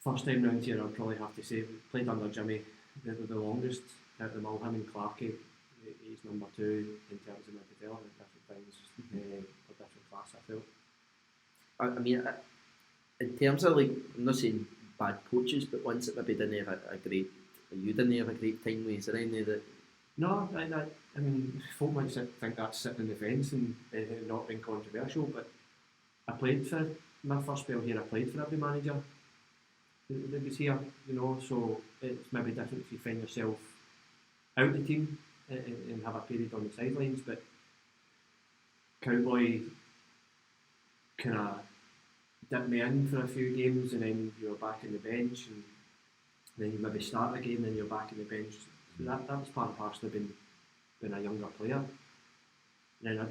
first time round here, I'd probably have to say played under Jimmy the longest out of them all. Him and Clarkey, he's number two in terms of my development, different things, a different class I felt. I mean, in terms of like, I'm not saying bad coaches, but ones that maybe didn't have you didn't have a great time with. Is there any that? No, I mean, folk might think that's sitting on the fence and not being controversial, but I played for my first spell here. I played for every manager that was here, you know. So it's maybe different if you find yourself out the team and have a period on the sidelines. But Cowboy kind of dipped me in for a few games, and then you were back in the bench, and then you maybe start a game, and then you're back in the bench. So that was part and parcel of being a younger player. And then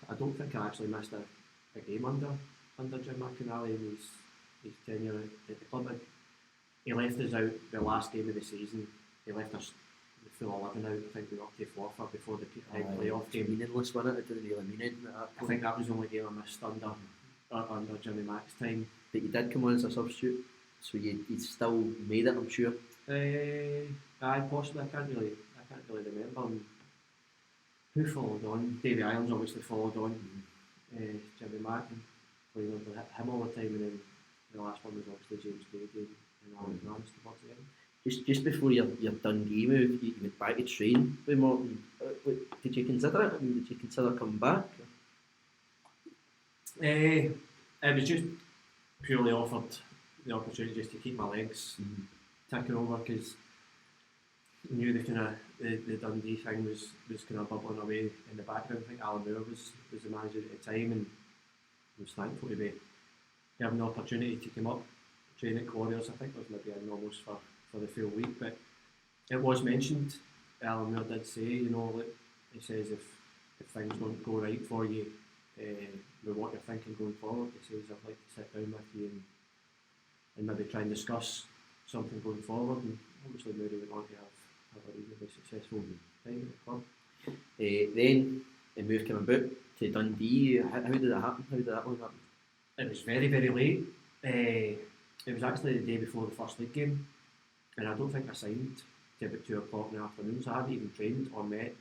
I don't think I actually missed a game under Jim McAlister in his tenure at the club. He left us out the last game of the season. He left us the full 11 out. I think we got up to Forfar before the playoff game. Meaningless, wasn't it? It didn't really mean anything at that point. I think that was the only game I missed under Jimmy Mac's time. But you did come on as a substitute, so you still made it, I'm sure. Possibly. I can't really remember. Who followed on? Davy Irons obviously followed on. Jimmy Mac played under him all the time, and then the last one was obviously James Brady and Alan Rance towards the end. just before your Dundee move, you went back to train with Morton. Did you consider it? I mean, did you consider coming back? It was just purely offered the opportunity just to keep my legs ticking over, because I knew the Dundee thing was kind of bubbling away in the background. I think Alan Moore was the manager at the time, and I was thankful to be given the opportunity to come up, train at Warriors. I think it was maybe in almost for the full week, but it was mentioned. Alan Moore did say, that he says if things don't go right for you with what you're thinking going forward, he says I'd like to sit down with you and maybe try and discuss something going forward. And obviously Moody went on to have a reasonably successful time at the club. Then a move came about to Dundee. How did that happen? How did that one happen? It was very, very late. It was actually the day before the first league game, and I don't think I signed till about 2 o'clock in the afternoon, so I hadn't even trained or met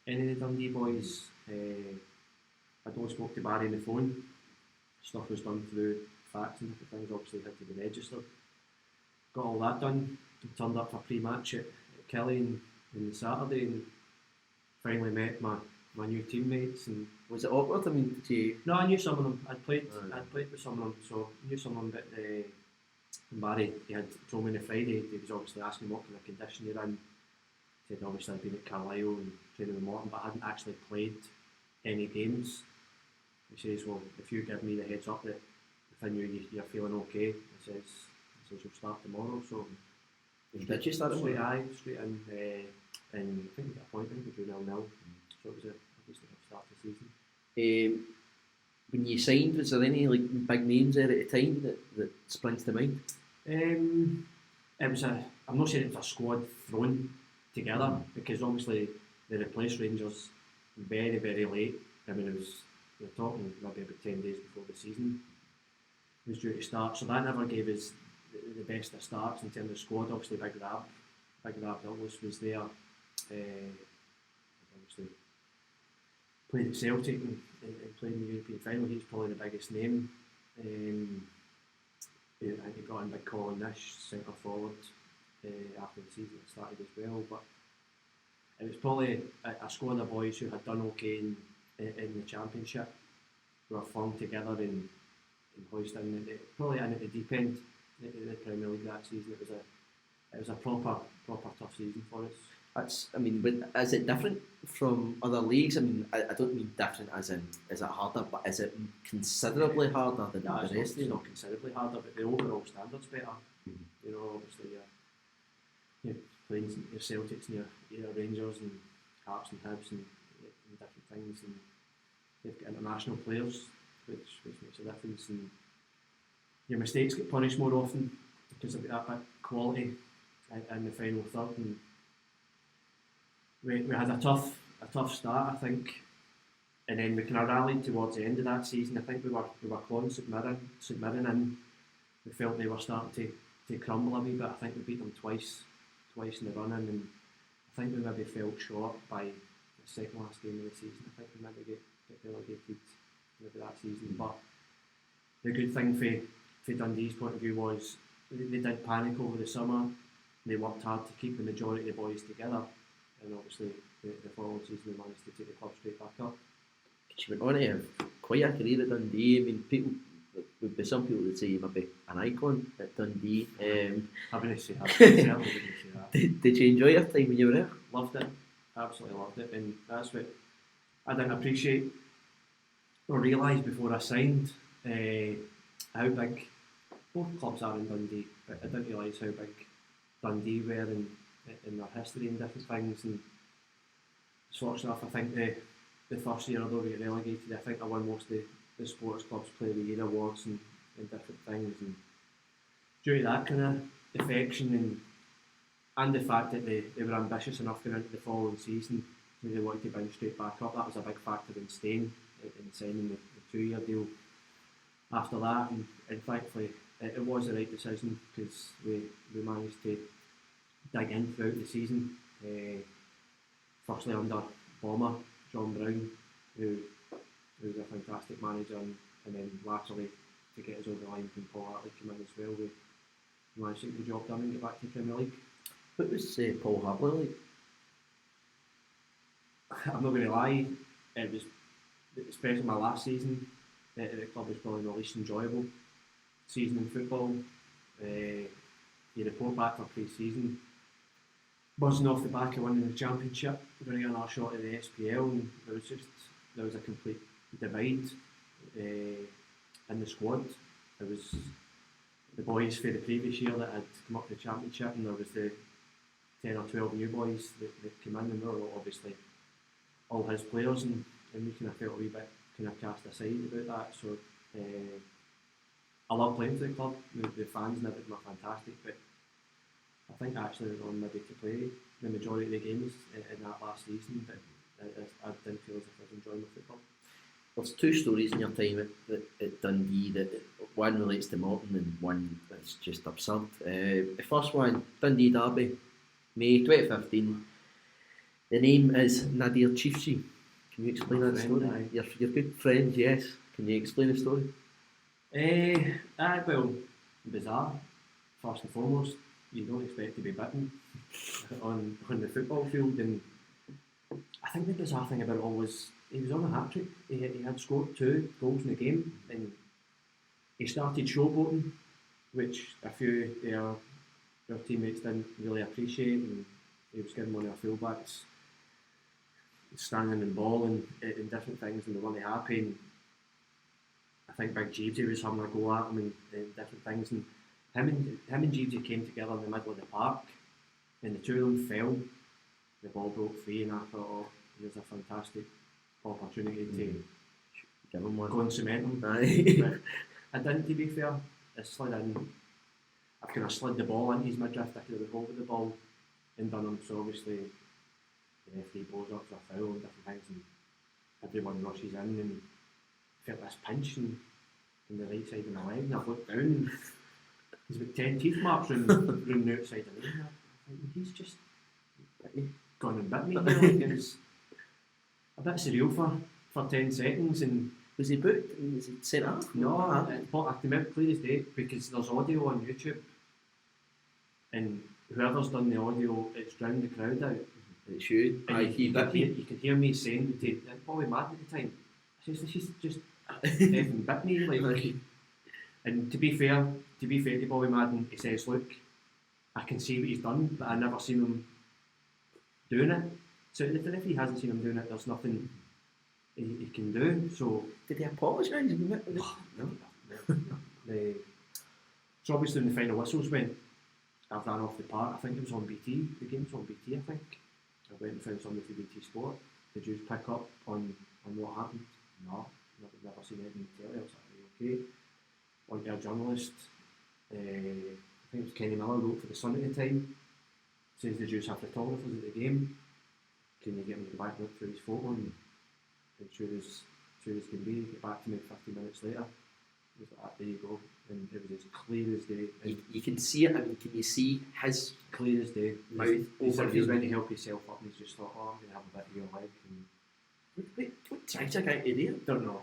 any of the Dundee boys. I'd only spoke to Barry on the phone. Stuff was done through fax and different things, obviously had to be registered. Got all that done, and turned up for pre-match at Kelly on Saturday, and finally met my new teammates. And was it awkward? I mean, did you? No, I knew some of them. I'd played with some of them, so I knew some of them. But Barry, he had told me on a Friday, he was obviously asking what kind of condition you're in. He said obviously I'd been at Carlisle and training with Morton, but I hadn't actually played any games. He says, well, if you give me the heads up that if I knew you're feeling okay, he says you'll start tomorrow. So did you start straight in, and I think the appointment was 0-0. So it was obviously a start to the season. When you signed, was there any big names there at the time that springs to mind? It was I'm not saying it was a squad thrown together, because obviously they replaced Rangers very, very late. I mean, we're talking maybe about 10 days before the season was due to start, so that never gave us the best of starts in terms of squad. Obviously Big Rab Douglas was there. Obviously played at Celtic and played in the European final. He's probably the biggest name. I think he brought in Big Colin Nish, centre forward, after the season had started as well. But it was probably a squad of boys who had done okay in the Championship, who were flung together and hoisted in probably in at the deep end in the Premier League that season. It was a proper tough season for us. But is it different from other leagues? I mean, I don't mean different as in is it harder, but is it considerably harder than the rest? It's not considerably harder, but the overall standard's better. Obviously you're playing your Celtics and your Rangers and Hearts and Hibs and different things, and you've got international players, which makes a difference, and your mistakes get punished more often because of that bit quality in the final third. And we had a tough start, I think, and then we kind of rallied towards the end of that season. I think we were clawing St Mirren in. We felt they were starting to crumble a wee bit. I think we beat them twice in the run in, and I think we maybe fell short by the second last game of the season. I think we maybe get relegated maybe that season. But the good thing for Dundee's point of view was they did panic over the summer. They worked hard to keep the majority of the boys together, and obviously the following season they managed to take the club straight back up. She went on to have quite a career at Dundee. I mean, would be some people would say you might be an icon at Dundee. I wouldn't say that. Certainly wouldn't say that. Did you enjoy your time when you were there? Loved it, absolutely loved it, and that's what I didn't appreciate or realise before I signed, how big both clubs are in Dundee, but I didn't realise how big Dundee were in their history and different things. And sort of stuff, I think the first year although we got relegated, I think I won most of the sports clubs Player of the Year awards and different things, and due to that kind of affection and the fact that they were ambitious enough going into the following season, they wanted to bring straight back up. That was a big factor in staying and signing the 2-year deal after that, and thankfully it was the right decision, because we managed to dig in throughout the season. Firstly under Bomber John Brown, who was a fantastic manager, and then latterly to get us over the line when Paul Hartley came in as well. managed to get the job done and get back to the Premier League. What was Paul Hartley like? I'm not going to lie, it was, especially my last season at the club, was probably the least enjoyable season in football. You report back for pre-season, buzzing off the back of winning the championship, going to get another shot at the SPL, and there was a complete divide in the squad. There was the boys for the previous year that had come up to the championship, and there was the 10 or 12 new boys that came in, and they were obviously all his players, and we kind of felt a wee bit kind of cast aside about that. So I love playing for the club. The fans and everything are fantastic, but I think actually we were on maybe to play the majority of the games in that last season, but I didn't feel as if I was enjoying the football. There's two stories in your time at Dundee that one relates to Morton and one that's just absurd. The first one, Dundee Derby, May 2015. The name is Nadir Chifchi. Can you explain that story? Your good friend, yes. Can you explain the story? Well, bizarre. First and foremost, you don't expect to be bitten on the football field, and I think the bizarre thing about it all was he was on a hat trick. He had scored 2 goals in the game, and he started showboating, which a few of our teammates didn't really appreciate, and he was giving one of our fullbacks standing in ball and different things, and they weren't happy. And I think Big Jeebsy was having a go at him and different things, and him and Jeebsy came together in the middle of the park, and the two of them fell. The ball broke free, and I thought, oh, here's a fantastic opportunity to give him one. Go and cement him. Aye. I didn't, to be fair. I slid in. I kind of slid the ball into his midriff. I could have got over the ball and done him. So obviously, the referee blows up for a foul and different things, and everyone rushes in and felt this pinch in the right side of my leg. And I looked down, and there's about 10 teeth marks round the outside of me. And I think he's just gone and bit me here. Like, it was a bit surreal for 10 seconds. And was he booked? Was he sent off? No, I can remember clear as day because there's audio on YouTube, and whoever's done the audio, it's drowned the crowd out. It's you. You can hear me saying to Bobby Madden at the time, I says, she's just effing bit me. Like, and to be fair to Bobby Madden, he says, look, I can see what he's done, but I never seen him doing it. So if he hasn't seen him doing it, there's nothing he can do. So did he apologise? No. So obviously when the final whistles went, I ran off the park. I think it was on BT. The game was on BT, I think. I went and found somebody for BT Sport. Did you pick up on what happened? No, never seen anything to tell you. I was like, okay. One to a journalist, I think it was Kenny Miller, wrote for the Sun at the time. Says the Jews have photographers at the game. Can you get him to go back and look through his photo? And sure as can be, get back to me 15 minutes later. It was like, there you go. And it was as clear as day. You can see it. I mean, can you see his clear as day mouth? He's went to help himself up, and he's just thought, oh, I'm going to have a bit of your leg. And what tragic idea? Don't know.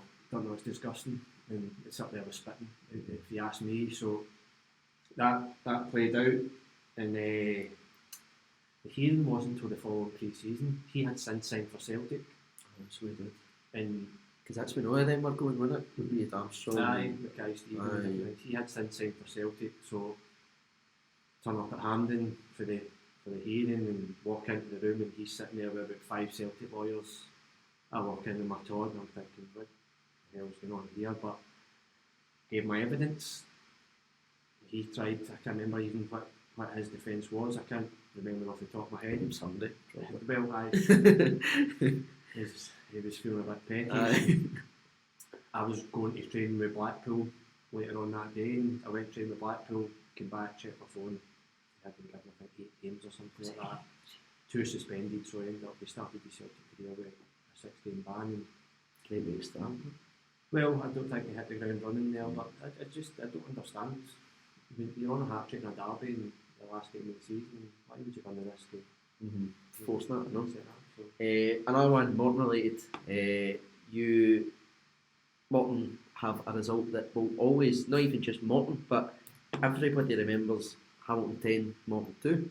It's disgusting, and it's up there with spitting, if you ask me. So that played out, and the hearing wasn't until the following pre-season. He had since signed for Celtic. Oh, so he did. And because that's when all of them were going, wasn't it? Would be Armstrong. Aye, McAlister. He had since signed for Celtic, so turn up at Hampden for the hearing and walk into the room, and he's sitting there with about 5 Celtic lawyers. I walk in with my Todd, and I'm thinking, what the hell's going on here? But gave my evidence. He tried. I can't remember even what his defence was. I can't remember off the top of my head. Sunday. Well, he was feeling a bit petty. I was going to train with Blackpool later on that day, and I went to train with Blackpool, came back, checked my phone. I had been given, I think, 8 games or something like that. 2 suspended, so I ended up, we started the Celtic career with a 6-game ban. And great way to start. Well, I don't think they hit the ground running there, but I don't understand. I mean, you're on a hat-trick in a derby in the last game of the season. Why would you run the risk of force that? No. So. Another one, Morton related. Morton have a result that will always, not even just Morton, but everybody remembers Hamilton 10, Morton 2.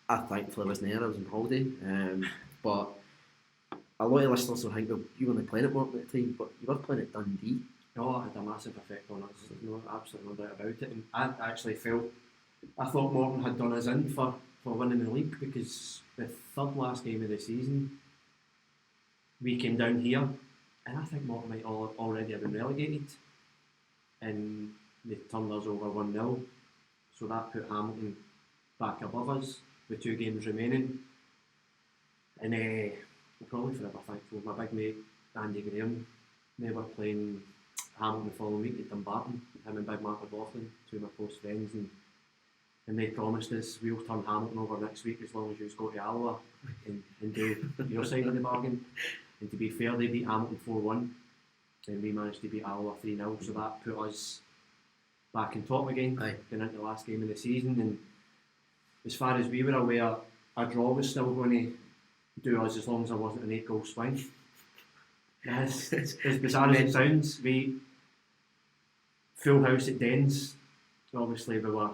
I thankfully wasn't there, I was on holiday. But a lot of listeners will think, well, you weren't playing at Morton at the time, but you were playing at Dundee. No, it had a massive effect on us. There's no, absolutely no doubt about it. And I actually I thought Morton had done us in for winning the league, because the third last game of the season, we came down here, and I think Morton might already have been relegated, and they turned us over 1-0. So that put Hamilton back above us with 2 games remaining. And we're probably forever thankful. My big mate, Andy Graham, they were playing Hamilton the following week at Dumbarton, him and Big Mark McLaughlin, 2 of my close friends, and they promised us, we'll turn Hamilton over next week as long as you go to Alloa and do your side of the bargain. And to be fair, they beat Hamilton 4-1, and we managed to beat Alloa 3-0, so that put us back in top again, going into the last game of the season. And as far as we were aware, a draw was still going to do us as long as there wasn't an 8-goal swing. As bizarre as it sounds, we full house at Dens. Obviously, we were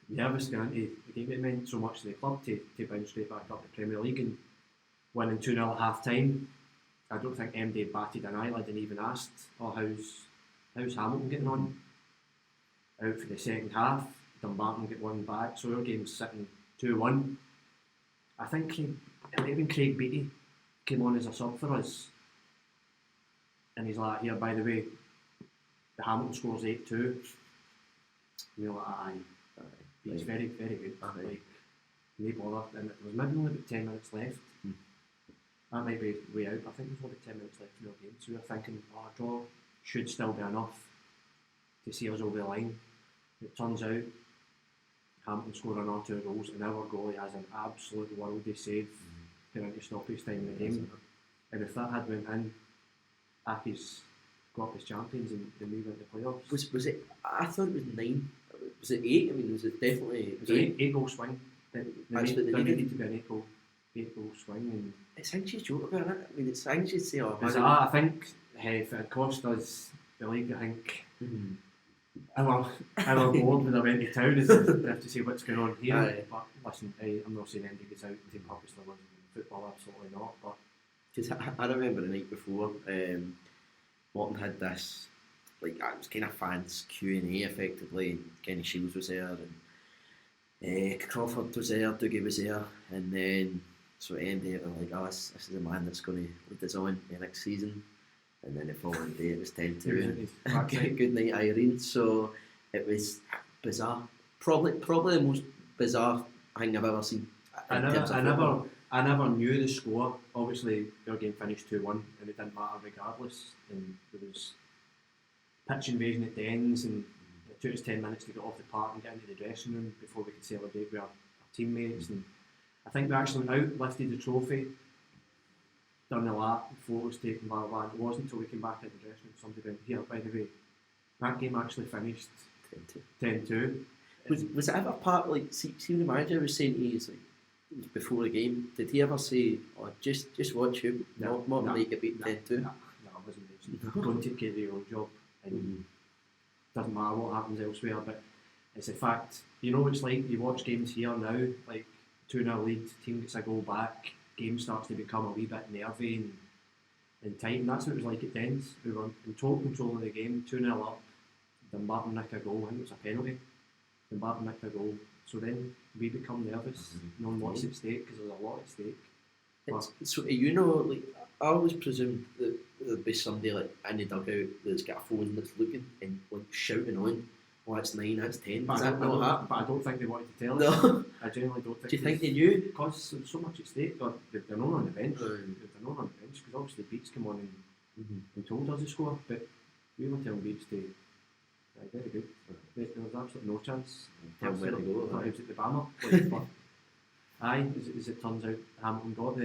nervous going into the game. It meant so much to the club to bounce straight back up the Premier League and winning 2-0 at half time. I don't think MD batted an eyelid and even asked, how's Hamilton getting on? Out for the second half, Dumbarton get one back, so our game's sitting 2-1. I think even Craig Beattie came on as a sub for us, and he's like, here, by the way, the Hamilton scores 8-2. We were like, aye. He's very, very good. Like, no bother. And there was maybe only about 10 minutes left. That might be way out. I think there's only 10 minutes left in our game. So we were thinking, a draw should still be enough to see us over the line. It turns out Hamilton scored another 2 goals, and our goalie has an absolute worldie save going into stoppage time in the game. And if that had went in, Aki's got up as champions and we went to playoffs. Was it? I thought it was 9. Was it 8? I mean, was it definitely? It was an 8-goal swing. There needed to be an 8-goal swing. And it's things you joke about it. I mean, it's things you say. I think if it had cost us the league, I think our board would have went to town and have to see what's going on here. Aye. But listen, I'm not saying anybody gets out to purposely win football, absolutely not. But because I remember the night before, Morton had this, like, it was kind of fans Q&A effectively, and Kenny Shields was there, and Crawford was there, Dougie was there, and then so it ended up like, oh, this is a man that's going to lead us on the next season. And then the following day it was 10-2. Good night, Irene. So it was bizarre. Probably the most bizarre thing I've ever seen. I never knew the score. Obviously, our game finished 2-1, and it didn't matter regardless. And there was pitch invasion at the ends, and it took us 10 minutes to get off the park and get into the dressing room before we could celebrate with our teammates. And I think we actually went out, lifted the trophy, done the lap, photos taken, blah, blah, blah. It wasn't until we came back in the dressing room somebody went, here, by the way, that game actually finished 10-2. Was it ever part, like, see when the manager was saying to you, like, it was before the game, did he ever say, oh, just watch you, not make it beat 10-2? No, I wasn't mentioning. Don't take care of your own job, and doesn't matter what happens elsewhere, but it's a fact. You know, it's like you watch games here now, like 2-0 lead, team gets a goal back, game starts to become a wee bit nervy and tight, and that's what it was like at Dens. We were in total control of the game, 2-0 up, Dumbarton nicked a goal, I think it was a penalty, Dumbarton nicked a goal, so then we become nervous, knowing what's at stake, because there's a lot at stake. So you know, like, I always presumed that there'd be somebody like in the dugout that's got a phone that's looking and like shouting on, oh, that's 9, that's 10. But I don't think they wanted to tell us. No. I genuinely don't think. Do you think they knew? Because there's so much at stake. They're not on the bench. They're not on the bench because obviously Beats come on and told us to score, but we were telling Beats to. Very good. There was absolutely no chance. Tell them where to go. I thought he was at the banner. But aye, as it turns out, Hamilton got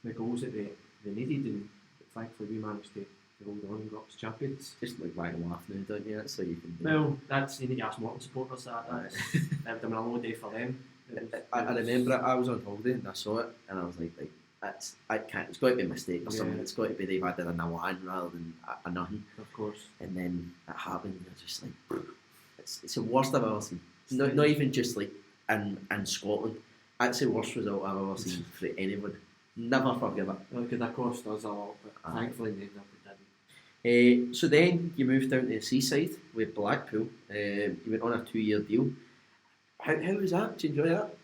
the goals that they needed, and thankfully we managed to hold on and got up as champions. Just look back and laugh now, don't you? That's all you can do. Well, you need to ask Morton supporters that. They've done a low day for them. I remember I was on holiday and I saw it and I was like it's got to be a mistake or something. It's got to be they've added a 1 rather than a nothing. Of course. And then it happened and I was just like, it's the worst I've ever seen. Not even just like in Scotland. That's the worst result I've ever seen for anybody. Never forgive it. Well, could that cost us a lot, but thankfully they didn't. So then you moved down to the seaside with Blackpool. You went on a 2-year deal. How was that? Did you enjoy that?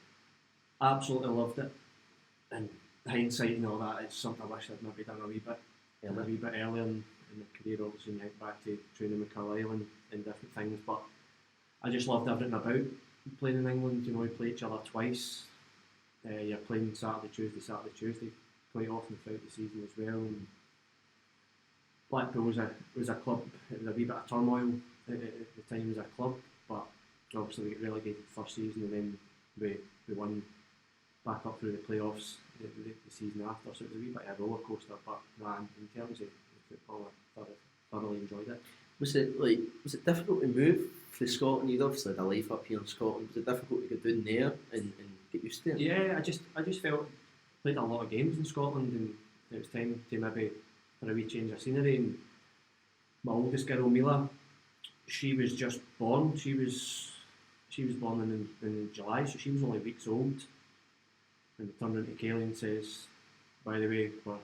Absolutely loved it. And hindsight and all that, it's something I wish I'd maybe done a wee bit earlier in my career. Obviously, went back to training with Carlisle and different things, but I just loved everything about playing in England. You know, we play each other twice. You're playing Saturday, Tuesday, quite often throughout the season as well. And Blackpool was a club. It was a wee bit of turmoil at the time as a club, but obviously we got relegated first season, and then we won back up through the playoffs the season after. So it was a wee bit of a roller coaster. But in terms of football, I thoroughly enjoyed it. Was it difficult to move from Scotland? You'd obviously had a life up here in Scotland. Was it difficult to get down there and get used to it? Yeah, I just felt played a lot of games in Scotland, and it was time to maybe for a wee change of scenery. And my oldest girl, Mila, she was just born. She was born in July, so she was only weeks old. And we turned into Kaylee and says, by the way, we're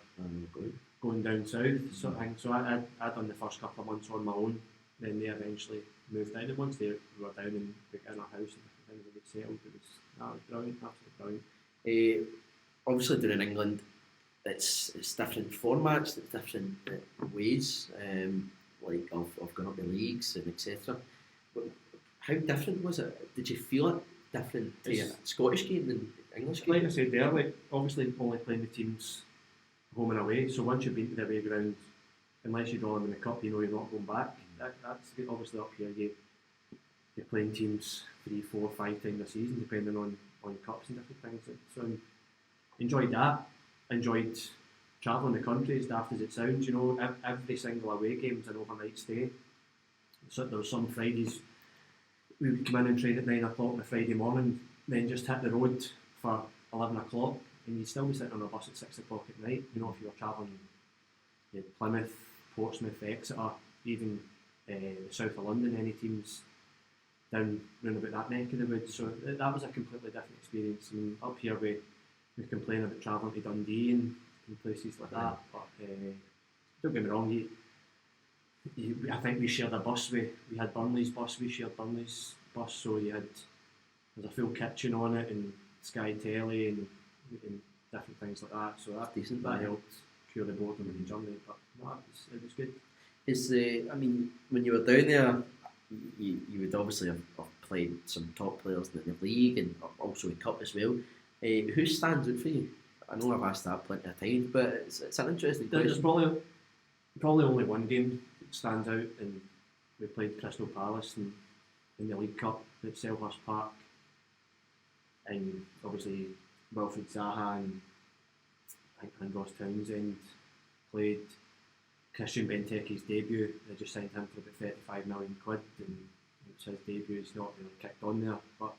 going down south, sort of thing. So I'd done the first couple of months on my own. Then they eventually moved down, and once they were down and we got in our house and we got settled, it was brilliant, absolutely brilliant. Obviously, down in England, it's different formats, it's different ways, like of going up the leagues and etc. But how different was it? Did you feel it different to a Scottish game than English game? Like I said there, obviously only playing the teams home and away. So once you've been to the away ground, unless you draw them in the cup, you know you're not going back. That's obviously up here. You're playing teams 3, 4, 5 times a season, depending on cups and different things. So enjoyed that. Enjoyed travelling the country, as daft as it sounds. You know, every single away game is an overnight stay. So there were some Fridays we would come in and train at 9 o'clock on a Friday morning, then just hit the road for 11 o'clock, and you'd still be sitting on a bus at 6 o'clock at night. You know, if you were travelling Plymouth, Portsmouth, Exeter, even the south of London, any teams down round about that neck of the woods. So that was a completely different experience. And up here we complain about travelling to Dundee and places like that, but don't get me wrong, I think we shared a bus. We had Burnley's bus. We shared Burnley's bus, so there's a full kitchen on it and Sky Telly and different things like that. So that decent. That helped cure the boredom in the journey. But no, it was good. When you were down there, you would obviously have played some top players in the league and also in cup as well. Who stands out for you? I know I've asked that plenty of times, but it's an interesting question. There's probably only one game that stands out, and we played Crystal Palace in the League Cup at Selhurst Park, and obviously Wilfried Zaha and Ross Townsend played. Christian Benteke's debut, they just signed him for about 35 million quid, and it was his debut. He's not really kicked on there, but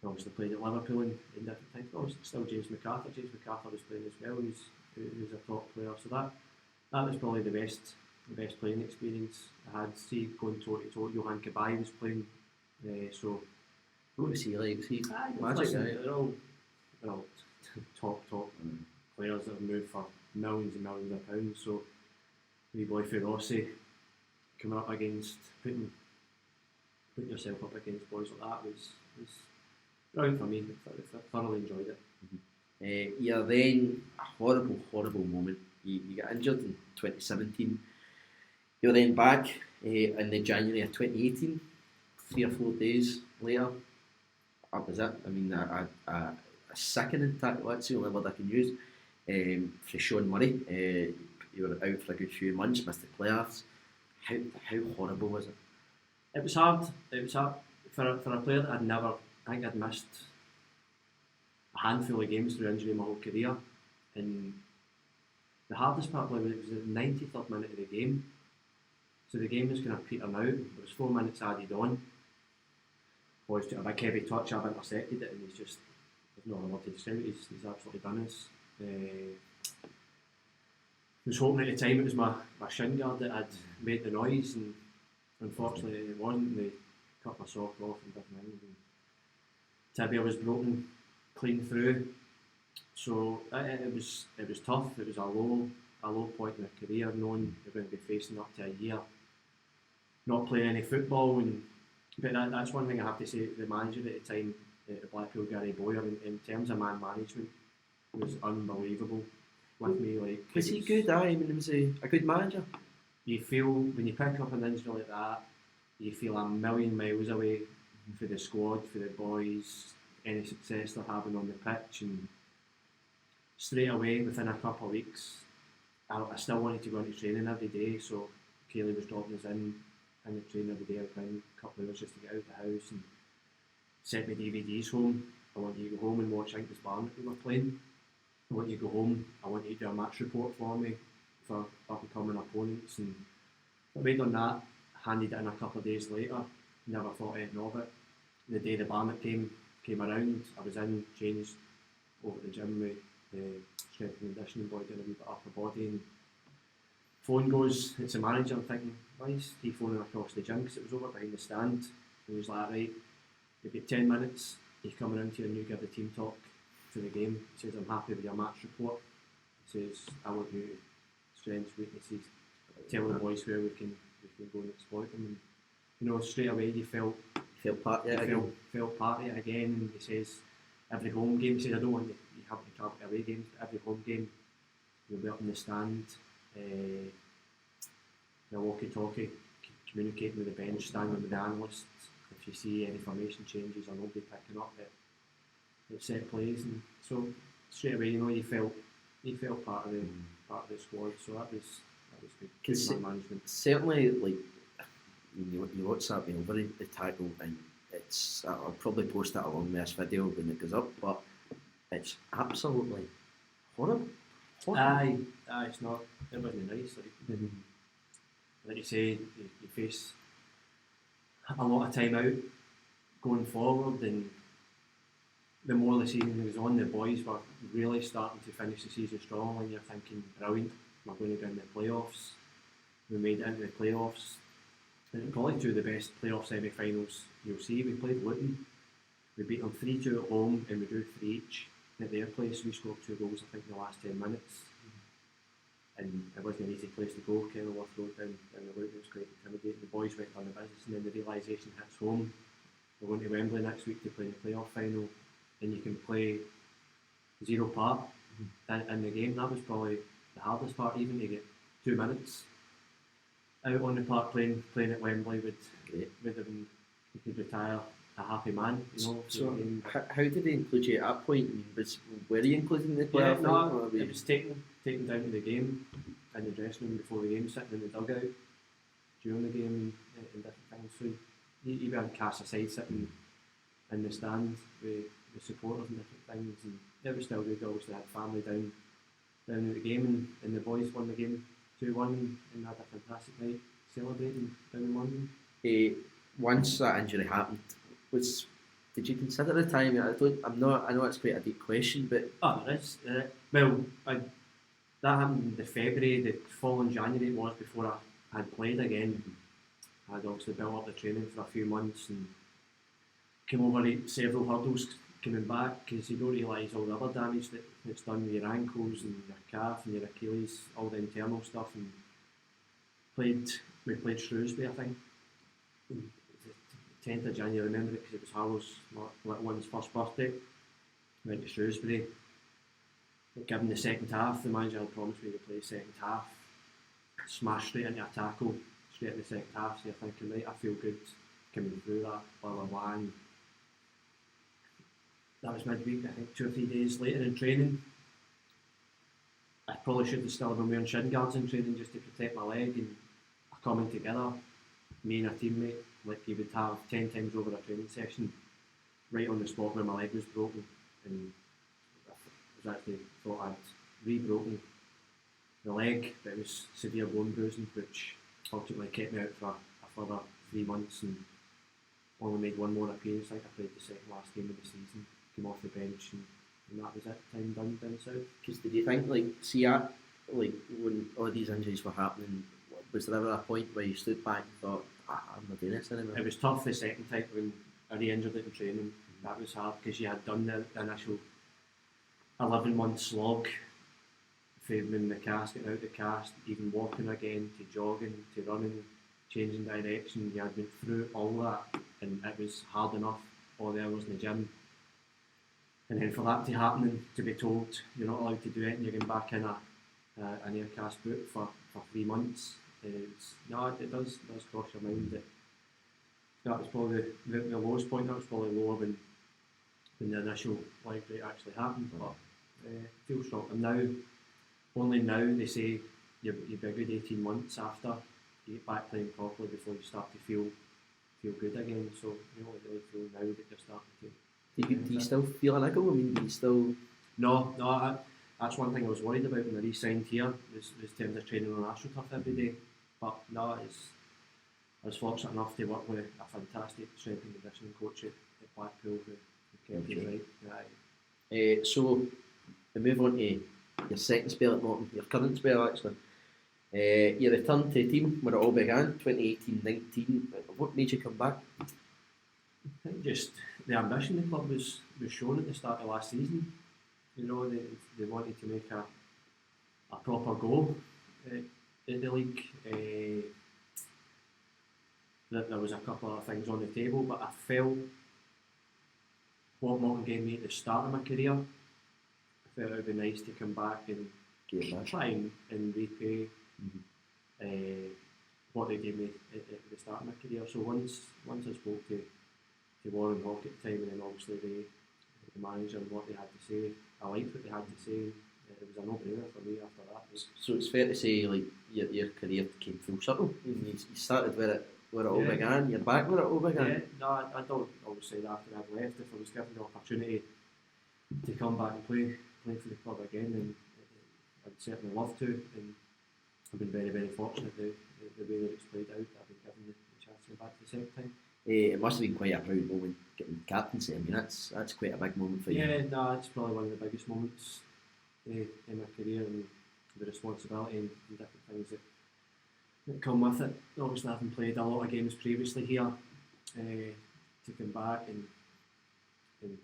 he obviously played at Liverpool in different times. But still James McAlister. James McAlister was playing as well. Who's a top player. So that was probably the best playing experience I had. See, going toe to toe, Johan Cabaye was playing. So what was he like? Was he magic? Listen, they're all top players that have moved for millions and millions of pounds. So wee boy Ferrossi coming up against putting yourself up against boys like that was brilliant for me. I thoroughly enjoyed it. Yeah, then a horrible moment. You got injured in 2017. You were then back in the January of 2018. 3 or 4 days later, that was it. I mean, a sickening tackle. That's the only word I can use. For Sean Murray, you were out for a good few months, missed the playoffs. How horrible was it? It was hard. It was hard for a player that I think I'd missed a handful of games through injury my whole career. And the hardest part was it was the 93rd minute of the game. So the game was kind of petering out. There was 4 minutes added on. Boys took a big heavy touch, I've intercepted it, and there's no other word to describe it. He's absolutely done us. I was hoping at the time it was my shin guard that had made the noise, and unfortunately it wasn't. cut my sock off and everything. And tibia was broken clean through. So it was tough. It was a low point in my career, knowing you're going to be facing up to a year not playing any football. But that's one thing I have to say. The manager at the time, at Blackpool, Gary Boyer, in terms of man management, was unbelievable with me. Like, Was he good? I mean, was he a good manager? You feel when you pick up an injury like that, you feel a million miles away for the squad, for the boys, any success they're having on the pitch, and straight away within a couple of weeks, I still wanted to go into training every day. So Kaylee was dropping us in the training every day, around a couple of hours just to get out the house, and sent me DVDs home. I want you to go home and watch Angus Barnett we were playing. I want you to go home. I want you to do a match report for me for up and coming opponents. And I made on that, handed it in a couple of days later. Never thought anything of it. The day the Barnett came around, I was in, changed over at the gym with the strength and conditioning boy, doing a wee bit upper body, and phone goes, it's the manager. I'm thinking, why is he phoning across the gym? Because it was over behind the stand. And he was like, right, you've got 10 minutes, you come around here and you give the team talk for the game. He says, I'm happy with your match report. He says, I want you to strengths, weaknesses, tell the boys where we can go and exploit them. And straight away you felt part of it again. And he says, every home game, he says, I don't want you having to travel to away games, but every home game you'll be up in the stand, the walkie-talkie, communicating with the bench, standing with the analysts. If you see any formation changes or nobody picking up at set plays, and so straight away, you felt part of the squad. So that was good man management. Certainly, like you watch that over the tackle, and it's I'll probably post that along with this video when it goes up, but it's absolutely horrible. Aye, it's not. It wasn't nice. Like you say, you face a lot of time out going forward, and the more the season goes on, the boys were really starting to finish the season strong, and you're thinking, brilliant, we're going to go in the playoffs. We made it into the playoffs, and probably two of the best playoff semi-finals you'll see. We played Luton, we beat them 3-2 at home, and we drew 3 each. At their place, we scored 2 goals, I think, in the last 10 minutes. And it wasn't an easy place to go. Kenilworth Road down the Luton, it was quite intimidating. The boys went on the business, and then the realisation hits home. We're going to Wembley next week to play the playoff final, and you can play 0 part in the game. That was probably the hardest part, even to get 2 minutes out on the park playing at Wembley would have been, you could retire a happy man, So how did they include you at that point? Were you included in the playoff? No, it was taken down to the game in the dressing room before the game, sitting in the dugout during the game and different things. So you were cast aside, sitting in the stand with the supporters and different things, and it was still good. Obviously, I had family down at the game, and the boys won the game 2-1 and had a fantastic night celebrating down in London. Once that injury happened, did you consider the time? I know it's quite a deep question, but it is. That happened in February. The following January it was, before I had played again. I had obviously built up the training for a few months and came over several hurdles coming back, because you don't realise all the other damage that's done with your ankles and your calf and your Achilles, all the internal stuff. And we played Shrewsbury, I think. 10th of January, I remember it because it was Harlow's little one's first birthday. Went to Shrewsbury. Given the second half, the manager had promised me to play the second half. Smashed straight into a tackle, straight in the second half. So you're thinking, right, I feel good coming through that, blah blah blah. And that was midweek, I think 2 or 3 days later in training. I probably should have still been wearing shin guards in training just to protect my leg, and coming together, me and a teammate, like you would have 10 times over a training session, right on the spot where my leg was broken, and I was actually thought I'd re-broken the leg, but it was severe bone bruising, which ultimately kept me out for a further 3 months, and only made one more appearance. I think I played the second last game of the season, came off the bench, and that was it, time done down south. Because did you think, when all these injuries were happening, was there ever a point where you stood back and thought, I'm not doing this anymore. It was tough the second time when I re-injured it in training. That was hard because you had done the initial 11-month slog from when the cast got out the cast, even walking again, to jogging, to running, changing direction. You had been through all that, and it was hard enough, all the hours in the gym. And then for that to happen and to be told you're not allowed to do it and you're going back in an air cast boot for 3 months, it does cross your mind. That was probably the lowest point. That was probably lower when the initial leg break actually happened, but feel strong. And only now they say you'll be a good 18 months after you get back playing properly before you start to feel good again. So you don't really feel now that you're starting to. Do you still feel a niggle? I mean, do you still? No. That's one thing I was worried about when I re-signed here. Was terms of training on AstroTurf every day. But no, I was fortunate enough to work with a fantastic strength and conditioning coach at Blackpool who kept me right. So we move on to your second spell at Morton, your current spell actually. You returned to the team where it all began, 2018-19. What made you come back? I think just the ambition the club was shown at the start of last season. You know, they wanted to make a proper go in the league. There was a couple of things on the table, but I felt what Morton gave me at the start of my career, I felt it would be nice to come back and try and repay what they gave me at the start of my career. So once I spoke to Warren Hawke at the time, and then obviously the manager and what they had to say, I liked what they had to say. It was a no-brainer for me after that. So it's fair to say, like, your career came full circle. You started where it all began. You're back where it all began. Yeah, no, I don't always say that after I've left. If I was given the opportunity to come back and play for the club again, then I'd certainly love to. And I've been very, very fortunate the way that it's played out. I've been given the chance to go back the second time. It must have been quite a proud moment getting captaincy. I mean, that's quite a big moment for you. Yeah, no, it's probably one of the biggest moments in my career, and the responsibility and different things that come with it. Obviously, I haven't played a lot of games previously here. To come back and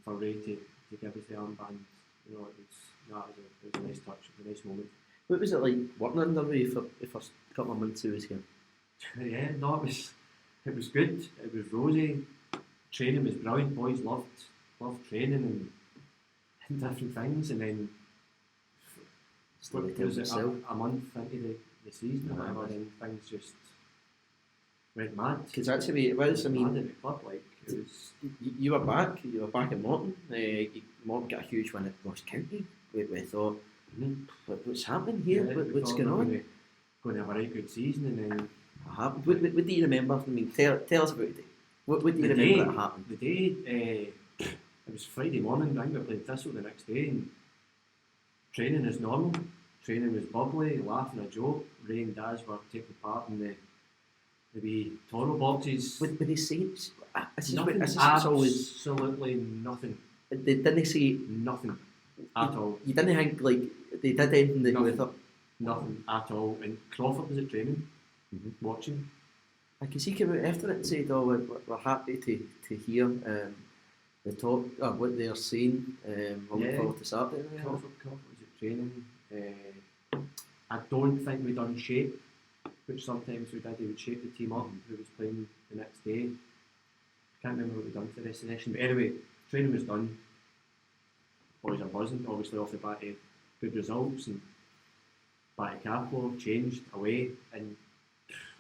for Ray to give us the armband, you know, it was a nice touch, it was a nice moment. What was it like working under Ray for the first couple of months he was here? Yeah, no, it was good. It was rosy. Training was brilliant. Boys loved training and different things. And then was it a month into the season or whatever, then things just went mad. Because that's the way it was. I mean, mad at the club, like it was. You were back. You were back at Morton. Morton got a huge win at Ross County. We thought, what's happening here? What's going on? Going to have a right good season, and then. What do you remember? I mean, tell us about it. What do you remember that happened? The day, it was Friday morning. I think we played Thistle the next day, and training is normal. Training was bubbly, laughing a joke. Ray and Daz were taking part in the wee Toro boxes. What did they say? Nothing. Absolutely nothing. Didn't they say nothing at all? You didn't think like they did anything that you thought? Nothing at all. And Crawford was at training. Watching. I can see him out after it and said, we're happy to hear the talk, what they're saying. We'll look forward to Saturday. Crawford was at training. I don't think we done shape, which sometimes we did. He would shape the team up who was playing the next day. I can't remember what we done for the rest of the session, but anyway, training was done. Boys are buzzing, obviously off the back of good results, and back to Carpo, changed away, and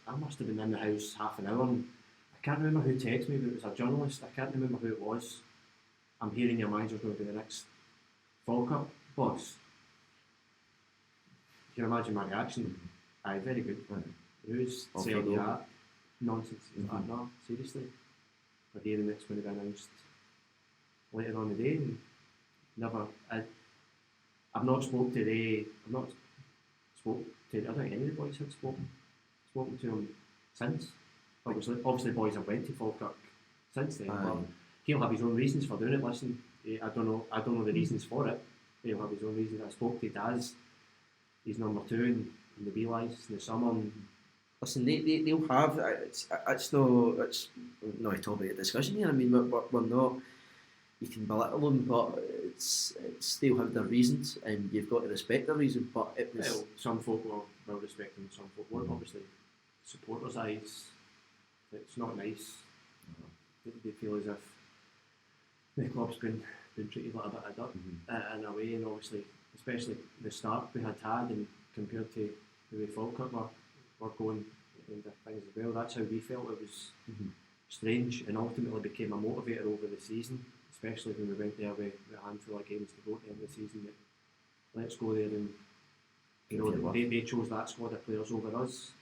I must have been in the house half an hour, and I can't remember who texted me, but it was a journalist. I can't remember who it was. I'm hearing your manager's going to be the next Fall Cup boss. You can imagine my reaction. Aye, very good. Who's saying that? Nonsense. No, seriously. We're hearing it's going to be announced later on in the day, and I've not spoke to Ray. I've not spoke to. I don't think any of the boys have spoken to him since. Obviously, boys have went to Falkirk since then. But he'll have his own reasons for doing it. Listen, I don't know the reasons for it. He'll have his own reasons. I spoke to Daz, he's number 2 in the B license in the summer, and listen, they'll have it's no a topic of discussion here. I mean, we're not. You can belittle them, but it's they'll have their reasons, and you've got to respect their reason. But it was some folk will respect them, some folk won't. Obviously, supporters' eyes, it's not nice. They feel as if the club's been treated like a bit of dirt in a way, and obviously, especially the start we had, and compared to the way Falkirk were going into things as well. That's how we felt. It was strange, and ultimately became a motivator over the season, especially when we went there with a handful of games to go at the end of the season. That let's go there and they chose that squad of players over us.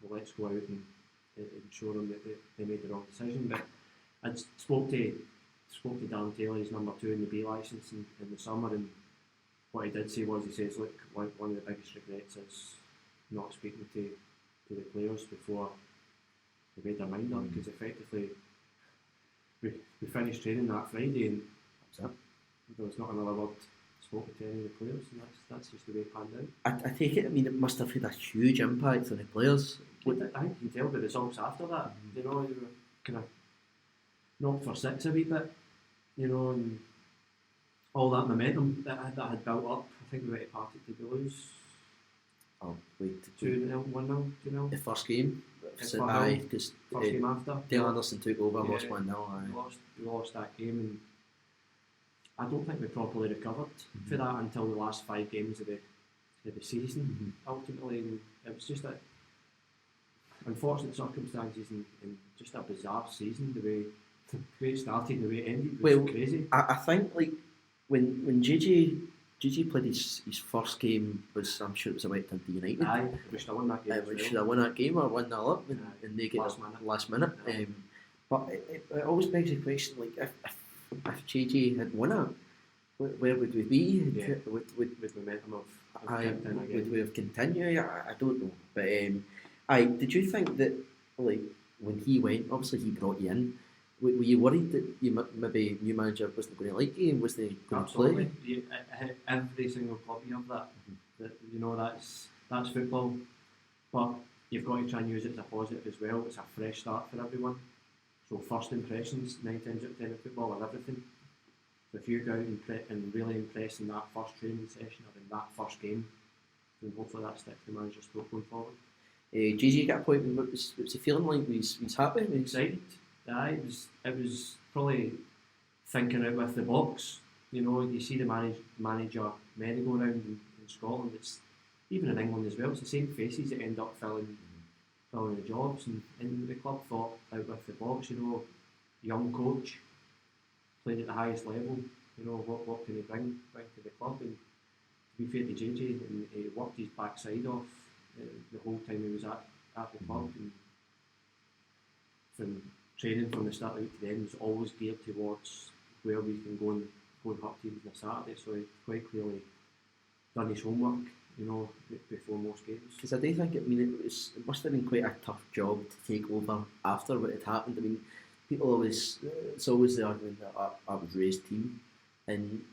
Well, let's go out and show them that they made the wrong decision. But I spoke to Dan Taylor, he's number 2 in the B licence in the summer, and what he did say was, he says, look, one of the biggest regrets is not speaking to the players before they made their mind up, because effectively we finished training that Friday and there was not another word spoken to any of the players, and that's just the way it panned out. I take it, I mean, it must have had a huge impact on the players. I think you can tell the results after that. You know, you were kind of knocked for 6 a wee bit, you know, and all that momentum that had built up. I think we went to Partick to lose. Oh, wait. 2-0, 1-0, 2-0. The first game. First Game after. Dale Anderson took over, lost 1-0. We lost that game, and I don't think we properly recovered for that until the last 5 games of the season. Ultimately, and it was just unfortunate circumstances and just a bizarre season. The way it started, the way it ended was crazy. I think like when JJ played his first game, I'm sure it was away at Dundee United. Aye, we should have won that game. We should have won that game or 1-0 up, and they get last minute. But it always begs the question, like if JJ had won it, where would we be? Yeah. With momentum of would we have continued? I don't know. But did you think that, like, when he went, obviously he brought you in, were you worried that maybe new manager wasn't going to like you and wasn't going to play? Every single club you have that. That, you know, that's football, but you've got to try and use it as a positive as well. It's a fresh start for everyone. So first impressions, 9 times out of 10 of football are everything. So if you go out and really impress in that first training session or in that first game, then hopefully that sticks the manager's throat going forward. Gigi got appointed. What was he feeling like? He's happy? Excited. It was probably thinking out with the box. You know, you see the manager merry-go-round in Scotland. It's even in England as well. It's the same faces that end up filling the jobs, and the club thought out with the box. You know, young coach, played at the highest level. You know, what can he bring to the club? And to be fair to JJ, and he worked his backside off the whole time he was at the club, and from training from the start out to the end was always geared towards where we can go and hurt teams on a Saturday. So he quite clearly done his homework, you know, before most games. Because I do think it must have been quite a tough job to take over after what had happened. I mean, it's always the argument that I was raised team, and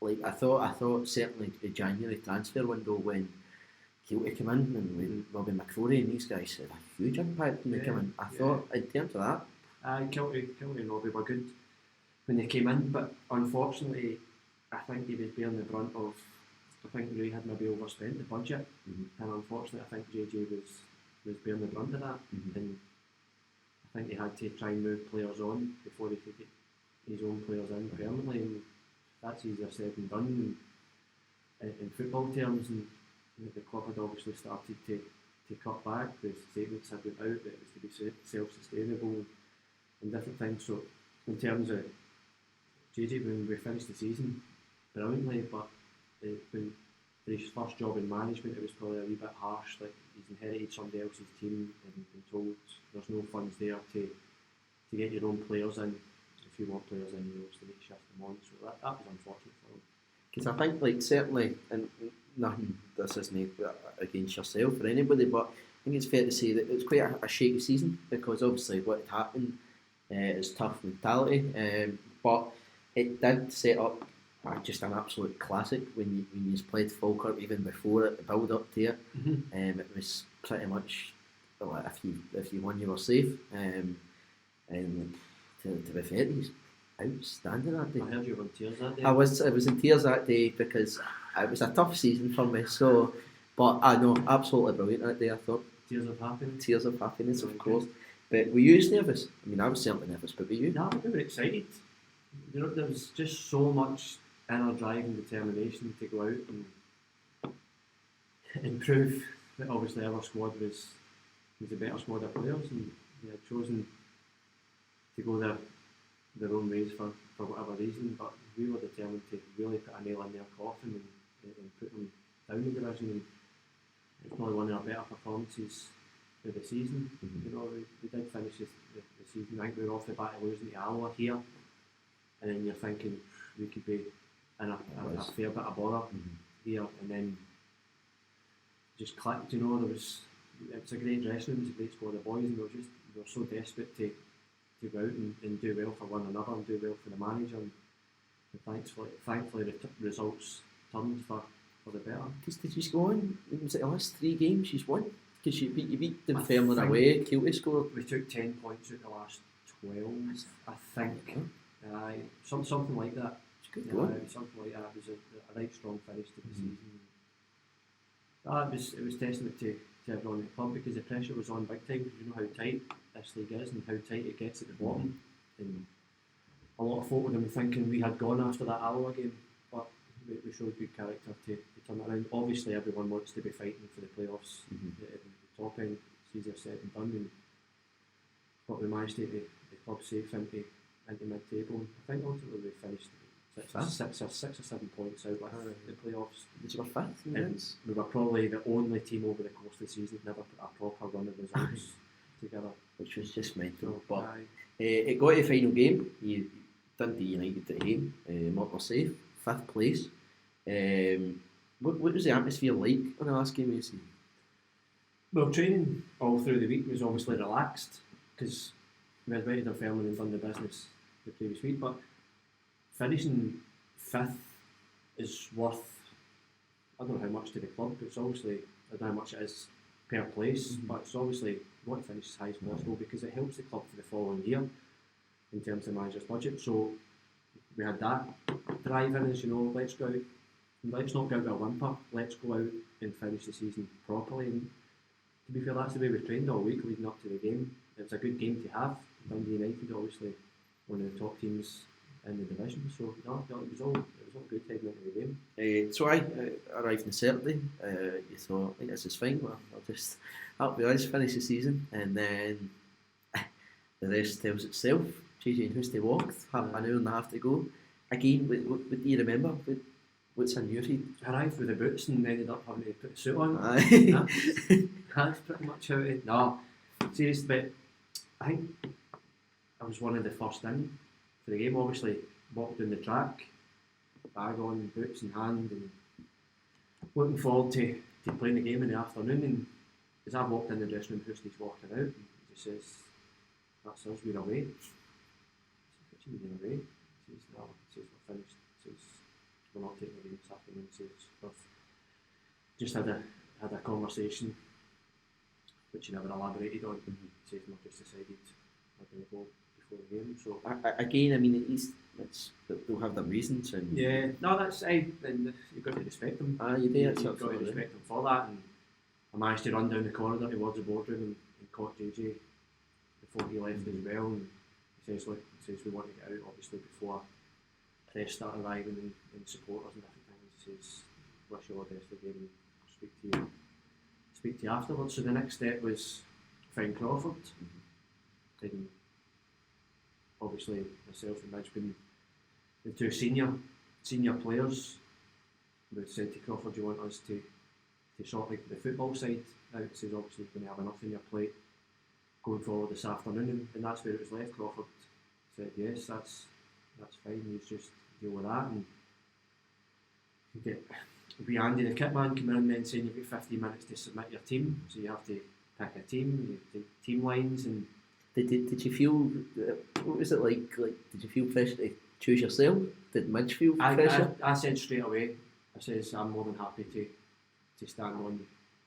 like I thought certainly the January transfer window when Kilty came in and when Robin McCrory and these guys had a huge impact when they came in. I thought in terms of that, Kilty and Robbie were good when they came in, but unfortunately I think he was bearing the brunt of, I think Ray had maybe overspent the budget, and unfortunately I think JJ was bearing the brunt of that, and I think he had to try and move players on before he could get his own players in permanently, and that's easier said than done in football terms. And the club had obviously started to cut back. The statements had went out that it was to be self-sustainable and different things. So in terms of JJ, when we finished the season brilliantly, but when for his first job in management, it was probably a wee bit harsh. Like, he's inherited somebody else's team and been told there's no funds there to get your own players in. If you want players in, you obviously need to shift them on. So that was unfortunate for him. Because I think, like, certainly, and nothing, this isn't against yourself or anybody, but I think it's fair to say that it was quite a shaky season, because obviously what had happened is tough mentality, but it did set up just an absolute classic when you played Falkirk even before it, the build up to it. It was pretty much well, if you won, you were safe. And to be fair, he's outstanding that day. I heard you were in tears that day. I was in tears that day because it was a tough season for me. So, but I know, absolutely brilliant that day. I thought Tears of happiness. tears of happiness, of Okay. course. But were you nervous? I mean, I was certainly nervous, but were you? No, we were excited. You know, there was just so much inner drive and determination to go out and prove that obviously our squad was a better squad of players, and they had chosen to go their own ways for whatever reason. But we were determined to really put a nail in their coffin and put them down the division. And it's probably one of our better performances of the season. Mhm. You know, we did finish the season. I think we were off the bat of losing to Alloa here, and then you're thinking we could be in a fair bit of bother here, and then just clicked. You know, it was a great dressing room, it was a great squad of boys, and we were so desperate to go out and do well for one another and do well for the manager. And thankfully the results turned for the better. Because did you go on? Was it the last 3 games you've won? Because you beat them I Fairland think- away. Kilty scored. We took 10 points out the last 12, I think. Something like that. It's good going. Something like that. It was a right strong finish to the season. It was testament to everyone at the club, because the pressure was on big time, because you know how tight this league is and how tight it gets at the bottom. And a lot of folk would have been thinking we had gone after that Alloa game, but we showed good character to turn it around. Obviously everyone wants to be fighting for the playoffs at the top end. It's easier said than done, but we managed to get the club safe into mid-table. I think ultimately we finished six or 7 points out with the playoffs. Did you were 5th? And we were probably the only team over the course of the season that never put a proper run of results together. Which was just mental. So, But aye. it got to the final game. You Dundee United at home. Mark were safe, 5th place. What was the atmosphere like on the last game of the season? Well, training all through the week was obviously relaxed, because we had waited on Fairland and done the business the previous week, but finishing 5th is worth, I don't know how much to the club, but it's obviously, I don't know how much it is per place, but it's obviously you want to finish as high as possible, because it helps the club for the following year in terms of the manager's budget. So we had that drive in us, you know, let's go out, let's not go out with a whimper, let's go out and finish the season properly. And to be fair, that's the way we trained all week leading up to the game. It was a good game to have. Dundee United, obviously one of the top teams in the division, so no, it was all good heading into the game. So I arrived on Saturday. You thought, I think this is fine. Well, that'll be us, finish the season, and then the rest tells itself. JJ and Houston walked, half an hour and a half to go. Again, what do you remember? What's on your head? I arrived with the boots and ended up having to put a suit on. Aye. That's pretty much how it. No, seriously, but I think I was one of the first in for the game. Obviously, walked down the track, bag on, boots in hand, and looking forward to playing the game in the afternoon. And as I walked in the dressing room, Houston's walking out, and he just says, "That's us, we're away." I said, "What do you mean you're away?" He says, "No," he says, "We're finished." He says, "We're not taking the game this afternoon." He says, "We've just had a conversation," which he never elaborated on. He says, "We've just decided we're going to go before the game." So Again, I mean, at least they'll have their reasons. And yeah, no, that's and you've got to respect them. you do. You've That's got to absolutely respect them for that. And I managed to run down the corridor towards the boardroom and caught JJ before he left as well. And he says, "Look," he says, "we want to get out obviously before press start arriving and supporters and different things." He says, "Wish you all the best of the game, and I'll speak to you afterwards." So the next step was find Crawford. And obviously myself and Midge being the two senior players, we said to Crawford, "Do you want us to sort the football side out?" He says, "Obviously you're going to have enough on your plate going forward this afternoon," and that's where it was left. Crawford said, "Yes, that's fine, you just deal with that." And you get Andy the kit man coming in then saying you've got 15 minutes to submit your team, so you have to pick a team, you take team lines. And Did you feel, what was it like? Did you feel pressure to choose yourself? Did Midge feel pressure? I said straight away, I says I'm more than happy to stand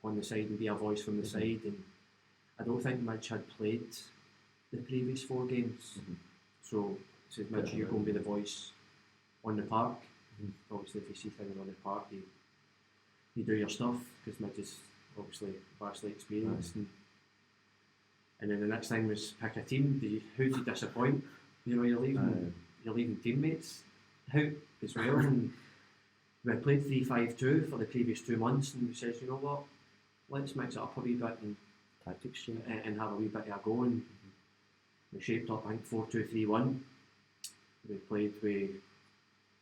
on the side and be a voice from the side. And I don't think Midge had played the previous 4 games. So said Midge, you're going to be the voice on the park. Obviously, if you see things on the park, you do your stuff, because Midge is obviously vastly experienced. And then the next thing was pick a team. Who do you disappoint? You know, you're leaving teammates out as well. And we played 3-5-2 for the previous 2 months, and we said, you know what, let's mix it up a wee bit and tactics and have a wee bit of a go. And we shaped up, I think, 4-2-3-1. We played with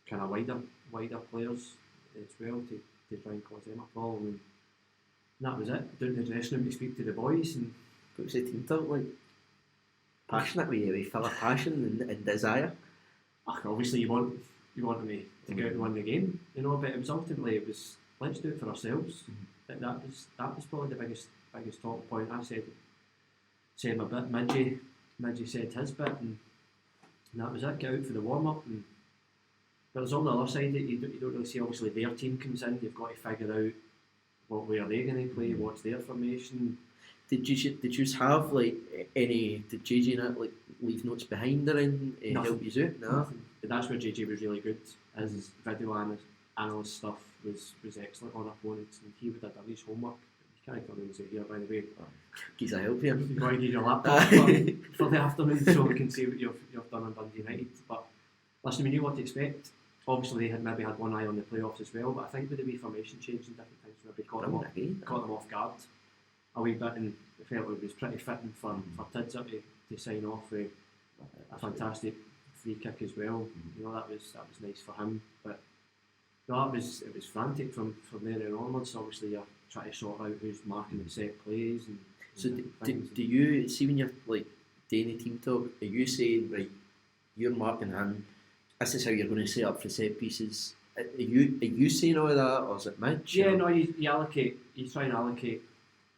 kind of wider players as well to try and cause them a problem. And that was it. Down to the dressing room to speak to the boys. And what was the team talk like? Passionate with full of passion and desire. Obviously, you want them to go out and win the game, you know. But it was ultimately let's do it for ourselves. That was probably the biggest talk point. I said my bit. Midgie said his bit, and that was it. Get out for the warm up. But there's on the other side that you don't really see. Obviously, their team comes in. You've got to figure out where they're going to play. What's their formation. Did you have like any? Did JJ not like leave notes behind or anything to help you out? No. Nothing. But that's where JJ was really good. His video analyst stuff was excellent on opponents, and he would have done his homework. You can't come in and say, here, by the way, He's a help here. you've got to give your laptop for the afternoon so we can see what you've done on Dundee United. But listen, we knew what to expect. Obviously, they had maybe had one eye on the playoffs as well, but I think with the wee formation change and different things, maybe caught them off guard a wee bit, and I felt it was pretty fitting for Tidser to sign off with a fantastic free kick as well. You know, that was nice for him. But no, it was frantic from there on onwards. Obviously, you're trying to sort out who's marking the set plays. And so do you see when you're like doing the team talk? Are you saying, right, you're marking him? This is how you're going to set up for set pieces. Are you saying all of that, or is it Midge? Yeah, no, you allocate. You try and allocate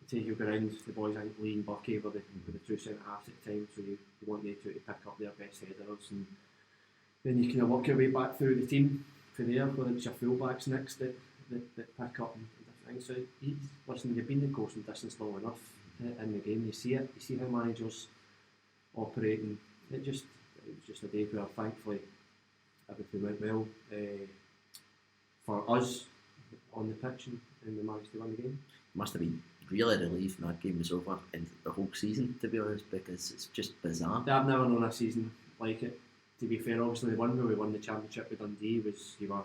to your ground. The boys, I think Lee and Bucky were the 2 centre halves at the time, so you want them to pick up their best headers, and then you kind of work your way back through the team from there. Whether it's your fullbacks next that pick up and different things. So listen, you've been in course and distance long enough in the game. You see it. You see how managers operate, and it was just a day where thankfully everything went well for us on the pitch, and we managed to win the game. Must have been really relieved when that game was over and the whole season, to be honest, because it's just bizarre. I've never known a season like it. To be fair, obviously the one where we won the championship with Dundee was you were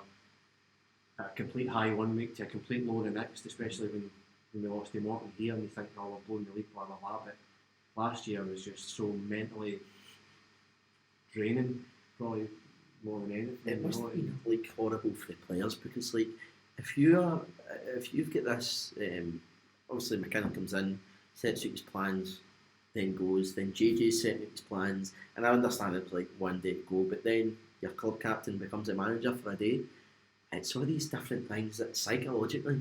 at a complete high one week to a complete low the next, especially when we lost to Morton here and you think, oh, we're blowing the league, blah blah blah. But last year was just so mentally draining, probably more than anything. It must have been like horrible for the players, because like if you've got this, obviously McKinnon comes in, sets out his plans, then goes, then JJ's setting out his plans, and I understand it's like one day to go, but then your club captain becomes a manager for a day. It's all these different things that psychologically,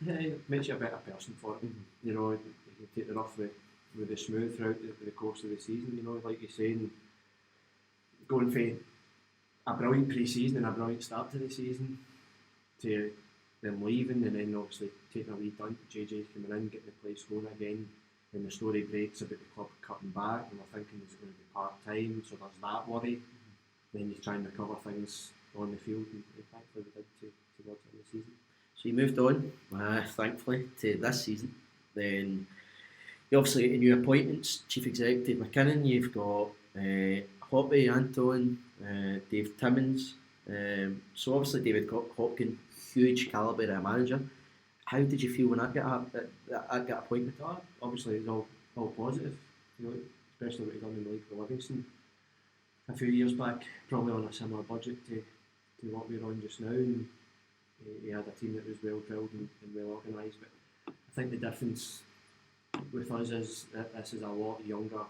it makes you a better person for it. You know, you can take the rough with the smooth throughout the course of the season. You know, like you're saying, going for a brilliant pre-season and a brilliant start to the season to them leaving, and then obviously taking a wee dump, JJ coming in, getting the place going again, and the story breaks about the club cutting back, and we're thinking it's going to be part-time, so there's that worry. Then you try and recover things on the field, and thankfully we did towards the end of the season. So you moved on, thankfully, to this season. Then you obviously get new appointments, Chief Executive McKinnon, you've got Hoppy, Anton, Dave Timmins. So obviously David Hopkin, huge calibre of a manager. How did you feel when that got appointed? Obviously it's all positive, you know, especially what he done in the league for Livingston a few years back, probably on a similar budget to what we're on just now, and he had a team that was well drilled and well organised. But I think the difference with us is that this is a lot younger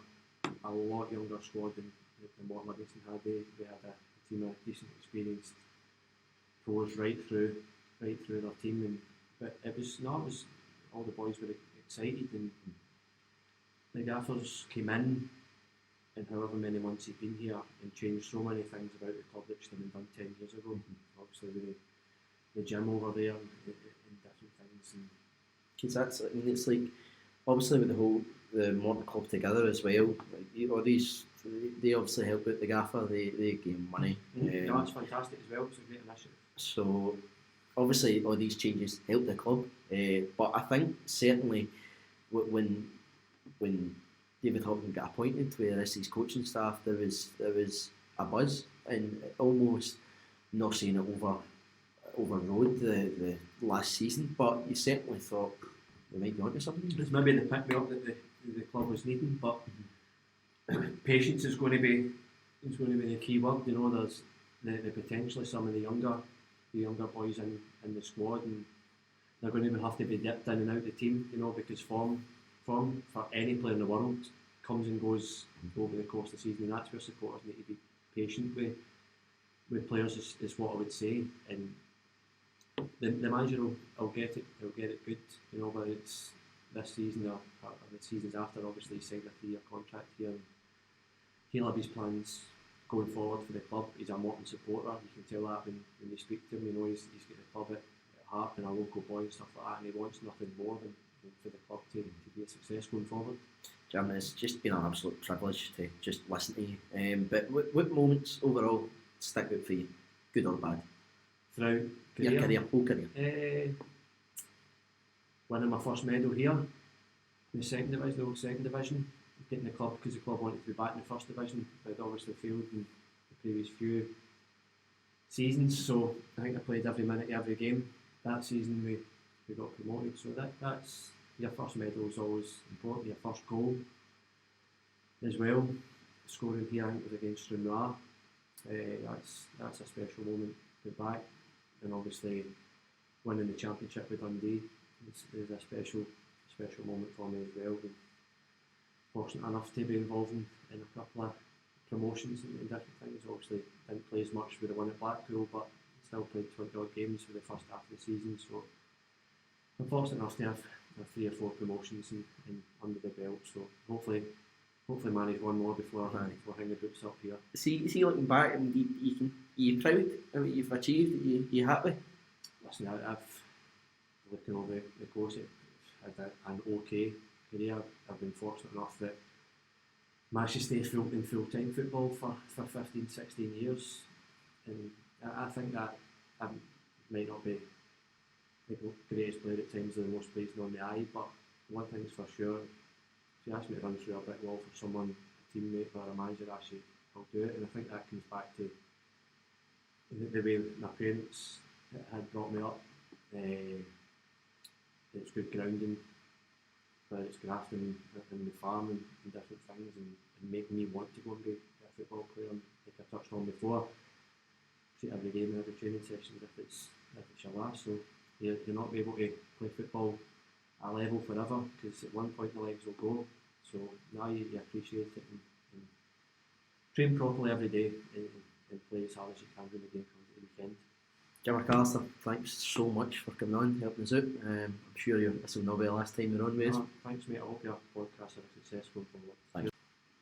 squad than what Livingston had. They had a team of decent experienced pros right through their team, but it was all the boys were excited, and the gaffers came in, and however many months he'd been here, and changed so many things about the club that should have been done 10 years ago. Obviously with the gym over there and different things. Because that's, I mean, it's like obviously with the Morton Club together as well, like, all these, they obviously help out the gaffer, they gain money. Yeah, that's fantastic as well. It's a great initiative. So obviously all these changes help the club, but I think certainly when David Hopkins got appointed to the rest of his coaching staff, there was a buzz, and almost not saying it overrode the last season, but you certainly thought they might be onto something. It's maybe the pick me up that the club was needing, but patience is going to be the key word. You know, there's the potentially some of the younger boys in the squad, and they're going to have to be dipped in and out the team. You know, because form for any player in the world comes and goes over the course of the season, and that's where supporters need to be patient with players. Is what I would say, and the manager will get it. He'll get it good. You know, whether it's this season or the seasons after. Obviously, he signed a 3-year contract here, and he'll have his plans going forward for the club. He's a Morton supporter. You can tell that when you speak to him. You know, he's got the club at heart and a local boy and stuff like that, and he wants nothing more than for the club to be a success going forward. Jim, it's just been an absolute privilege to just listen to you. But what moments overall stick out for you, good or bad? Throughout Your whole career. Winning my first medal here, the old second division, getting the club because the club wanted to be back in the first division, but it obviously failed in the previous few seasons. So I think I played every minute, every game. That season we got promoted. So that's your first medal is always important. Your first goal as well. Scoring here, I think it was against Stranraer. That's a special moment to go back, and obviously winning the championship with Dundee is a special moment for me as well. Been fortunate enough to be involved in a couple of promotions and different things. Obviously didn't play as much with the one at Blackpool, but still played 20 odd games for the first half of the season. So I'm fortunate enough to have 3 or 4 promotions and under the belt. So hopefully manage one more before hanging the boots up here. See looking back, and you proud of what you've achieved? You happy? Listen, I've looking over the course, I've had an okay career. I've been fortunate enough that managed to stay in full-time football for 15, 16 years, and I think that I might not be the greatest player at times, or the most pleasing on the eye, but one thing's for sure, if you ask me to run through a brick wall for someone, a teammate or a manager, actually I'll do it. And I think that comes back to the way my parents had brought me up. It's good grounding, whether it's grafting in the farm and different things, and making me want to go and be a football player. And like I touched on before, treat every game and every training session if it's your last. So you're not able to play football at a level forever, because at one point the legs will go. So now you appreciate it and train properly every day and play as hard as you can when the game comes at the weekend. Jim McAlister, thanks so much for coming on, helping us out. I'm sure this will not be the last time you're on with us. Thanks, mate. I hope your podcast is a success going forward. Thanks.